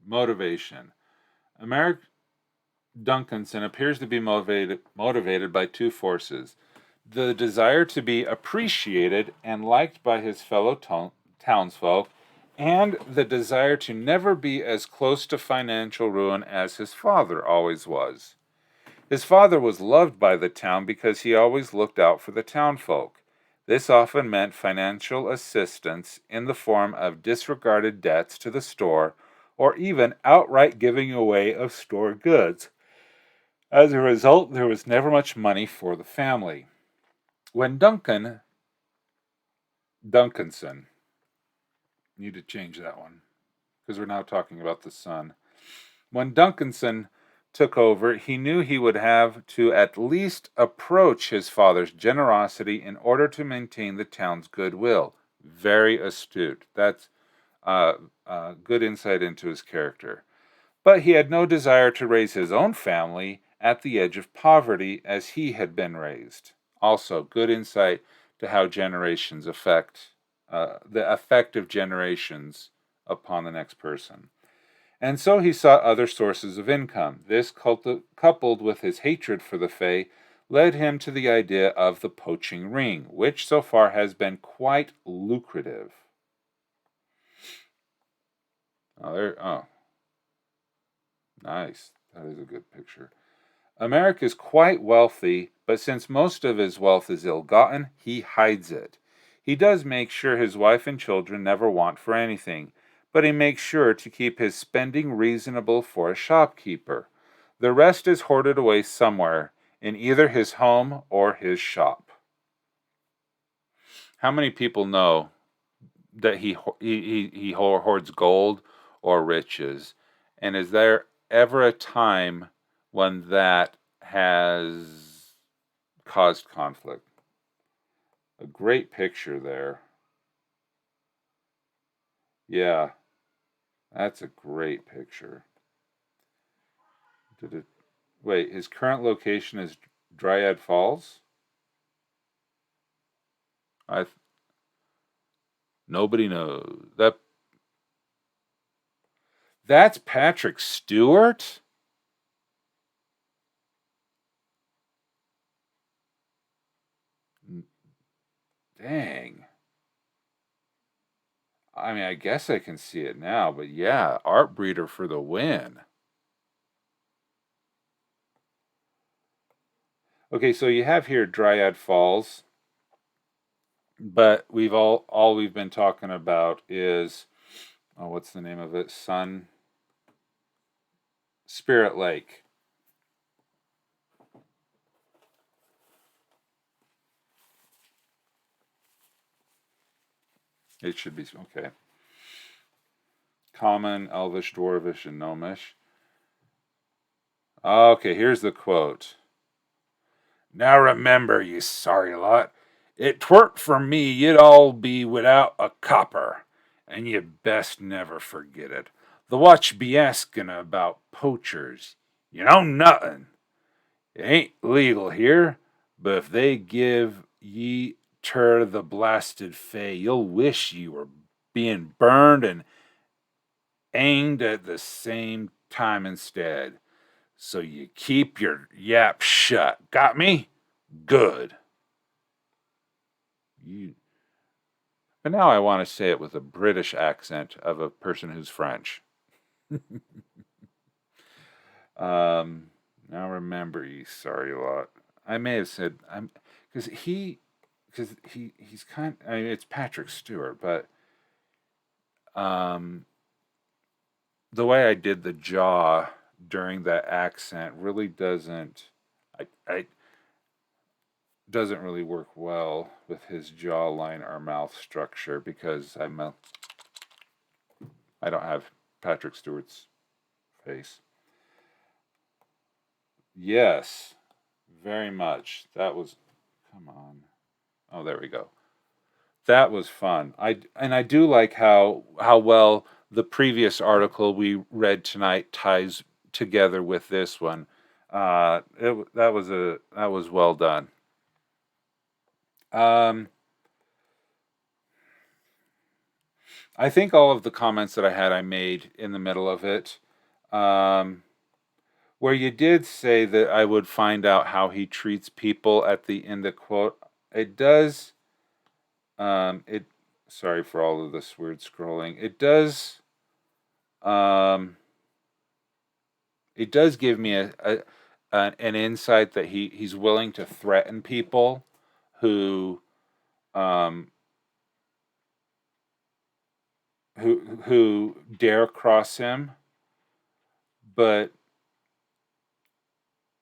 Motivation. Emeric Duncanson appears to be motivated by two forces: the desire to be appreciated and liked by his fellow townsfolk, and the desire to never be as close to financial ruin as his father always was. His father was loved by the town because he always looked out for the townfolk. This often meant financial assistance in the form of disregarded debts to the store, or even outright giving away of store goods. As a result, there was never much money for the family. When Duncanson, need to change that one, because we're now talking about the son. When Duncanson took over, he knew he would have to at least approach his father's generosity in order to maintain the town's goodwill. Very astute. That's good insight into his character. But he had no desire to raise his own family at the edge of poverty as he had been raised. Also, good insight to how generations affect the effect of generations upon the next person. And so he sought other sources of income. This, coupled with his hatred for the Fae, led him to the idea of the poaching ring, which so far has been quite lucrative. Nice. That is a good picture. Emeric is quite wealthy, but since most of his wealth is ill-gotten, he hides it. He does make sure his wife and children never want for anything, but he makes sure to keep his spending reasonable for a shopkeeper. The rest is hoarded away somewhere, in either his home or his shop. How many people know that he hoards gold or riches? And is there ever a time when that has caused conflict? A great picture there. Yeah, that's a great picture. Wait, his current location is Dryad Falls? Nobody knows. That's Patrick Stewart? Dang. I mean, I guess I can see it now, but yeah, Art Breeder for the win. Okay, so you have here Dryad Falls, but all we've been talking about is, oh, what's the name of it? Spirit Lake. It should be okay. Common, Elvish, Dwarvish, and Gnomish. Okay, here's the quote. Now remember, you sorry lot, it tweren't for me you'd all be without a copper, and you best never forget it. The watch be asking about poachers. You know nothing. It ain't legal here, but if they give ye ter the blasted fay, you'll wish ye were being burned and hanged at the same time instead. So you keep your yap shut. Got me? Good. You. But now I want to say it with a British accent of a person who's French. Now remember, you sorry lot. I may have said I'm because he's kind. I mean, it's Patrick Stewart, but um, the way I did the jaw during that accent really doesn't. I doesn't really work well with his jawline or mouth structure because I don't have Patrick Stewart's face. Yes, very much. That was, come on. Oh, there we go. That was fun. I do like how well the previous article we read tonight ties together with this one. That was well done. Um, I think all of the comments that I had I made in the middle of it. Um, where you did say that I would find out how he treats people at the end of quote. It does. It. Sorry for all of this weird scrolling. It does. Um, it does give me an insight that he's willing to threaten people who um who dare cross him, but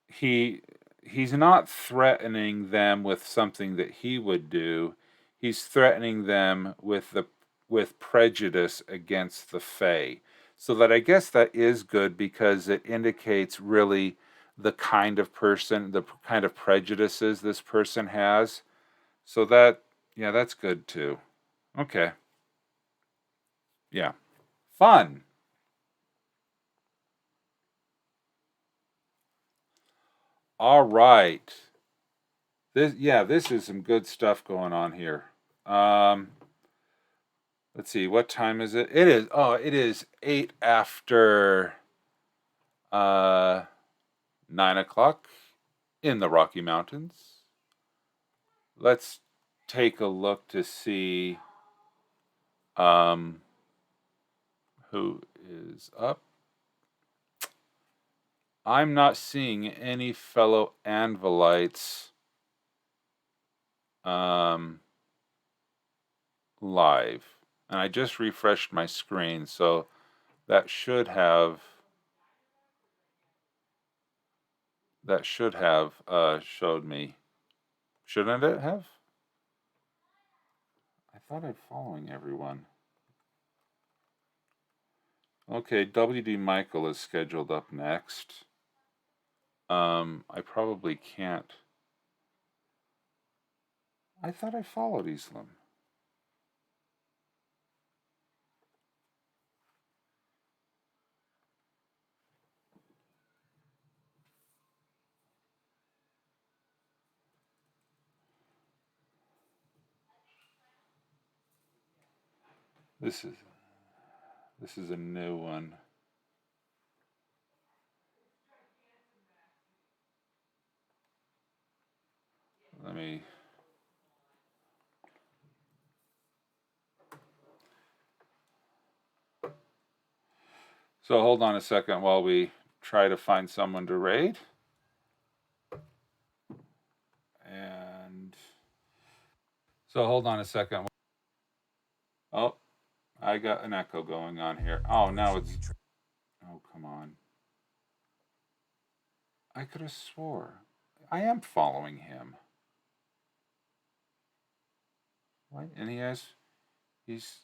he he's not threatening them with something that he would do. He's threatening them with prejudice against the Fae. So that I guess that is good because it indicates really the kind of person, the kind of prejudices this person has. So that yeah, that's good too. Okay. Yeah. Fun. All right. This is some good stuff going on here. Um let's see, what time is it? It is 8 after uh 9 o'clock in the Rocky Mountains. Let's take a look to see um who is up. I'm not seeing any fellow Anvilites um live. And I just refreshed my screen, so that should have showed me. Shouldn't it have? I thought I'd following everyone. Okay, WD Michael is scheduled up next. I probably can't. I thought I followed Islam. This is this is a new one. Let me. So hold on a second while we try to find someone to raid. So hold on a second. Oh, I got an echo going on here. Oh, now it's... Oh, come on. I could have swore. I am following him. What? And he's...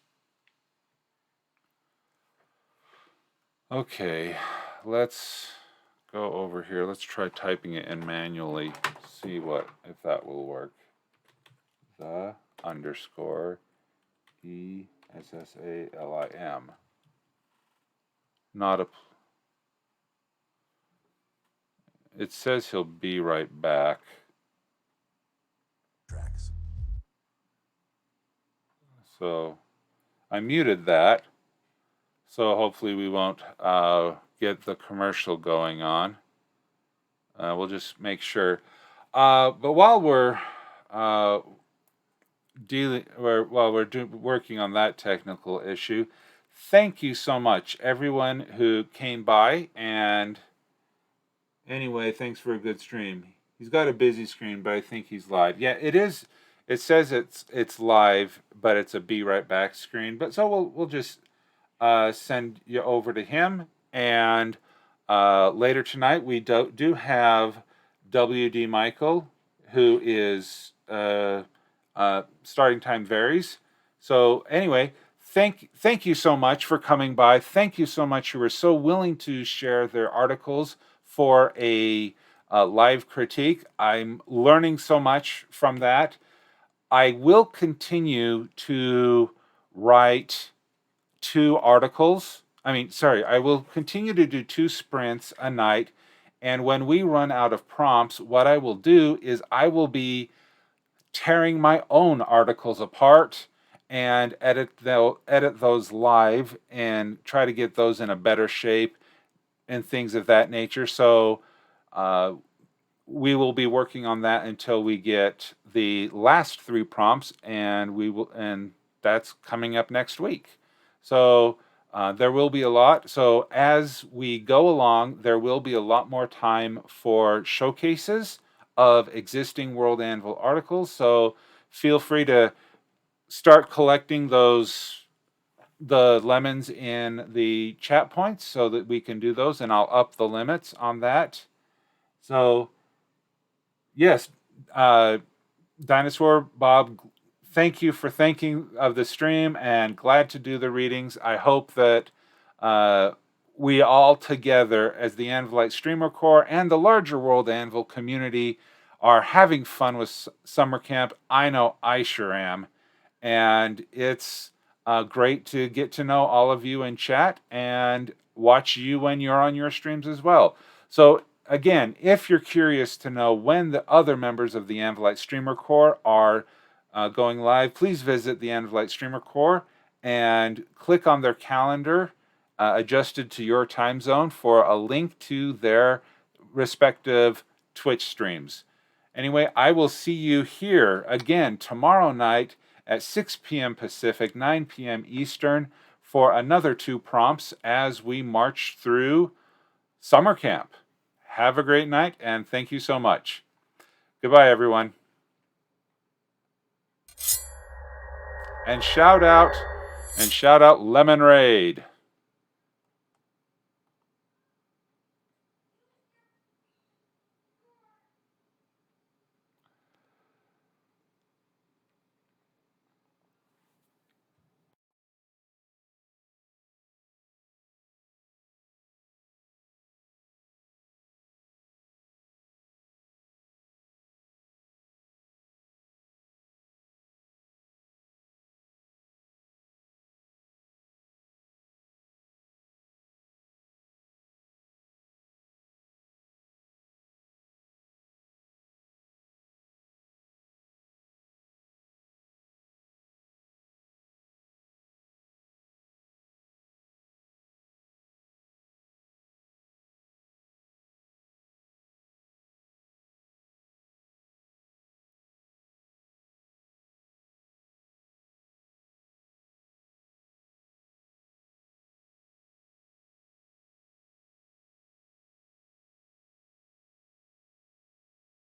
Okay, let's go over here. Let's try typing it in manually. See if that will work. The underscore ESSALIM. Not a... It says he'll be right back. Tracks. So I muted that. So hopefully we won't get the commercial going on. We'll just make sure. But while we're working on that technical issue, thank you so much, everyone who came by. And anyway, thanks for a good stream. He's got a busy screen, but I think he's live. Yeah, it is. It says it's live, but it's a be right back screen. But so we'll just send you over to him. And later tonight we do have W.D. Michael, who is starting time varies. So anyway, thank you so much for coming by. Thank you so much. You were so willing to share their articles for a live critique. I'm learning so much from that. I will continue to write 2 articles. I will continue to do 2 sprints a night. And when we run out of prompts, what I will do is I will be tearing my own articles apart and edit those live and try to get those in a better shape and things of that nature. So we will be working on that until we get the last 3 prompts, and that's coming up next week. So there will be a lot. So as we go along, there will be a lot more time for showcases of existing WorldAnvil articles. So feel free to start collecting the lemons in the chat points so that we can do those, and I'll up the limits on that. So yes, Dinosaur Bob, thank you for thinking of the stream, and glad to do the readings. I hope that we all together as the Anvilite Streamer Corps and the larger WorldAnvil community are having fun with summer camp. I know I sure am. And it's great to get to know all of you in chat and watch you when you're on your streams as well. So again, if you're curious to know when the other members of the Anvilite Streamer Corps are going live, please visit the Anvilite Streamer Corps and click on their calendar adjusted to your time zone for a link to their respective Twitch streams. Anyway, I will see you here again tomorrow night at 6 p.m. Pacific, 9 p.m. Eastern for another 2 prompts as we march through summer camp. Have a great night, and thank you so much. Goodbye, everyone. And shout out Lemon Raid.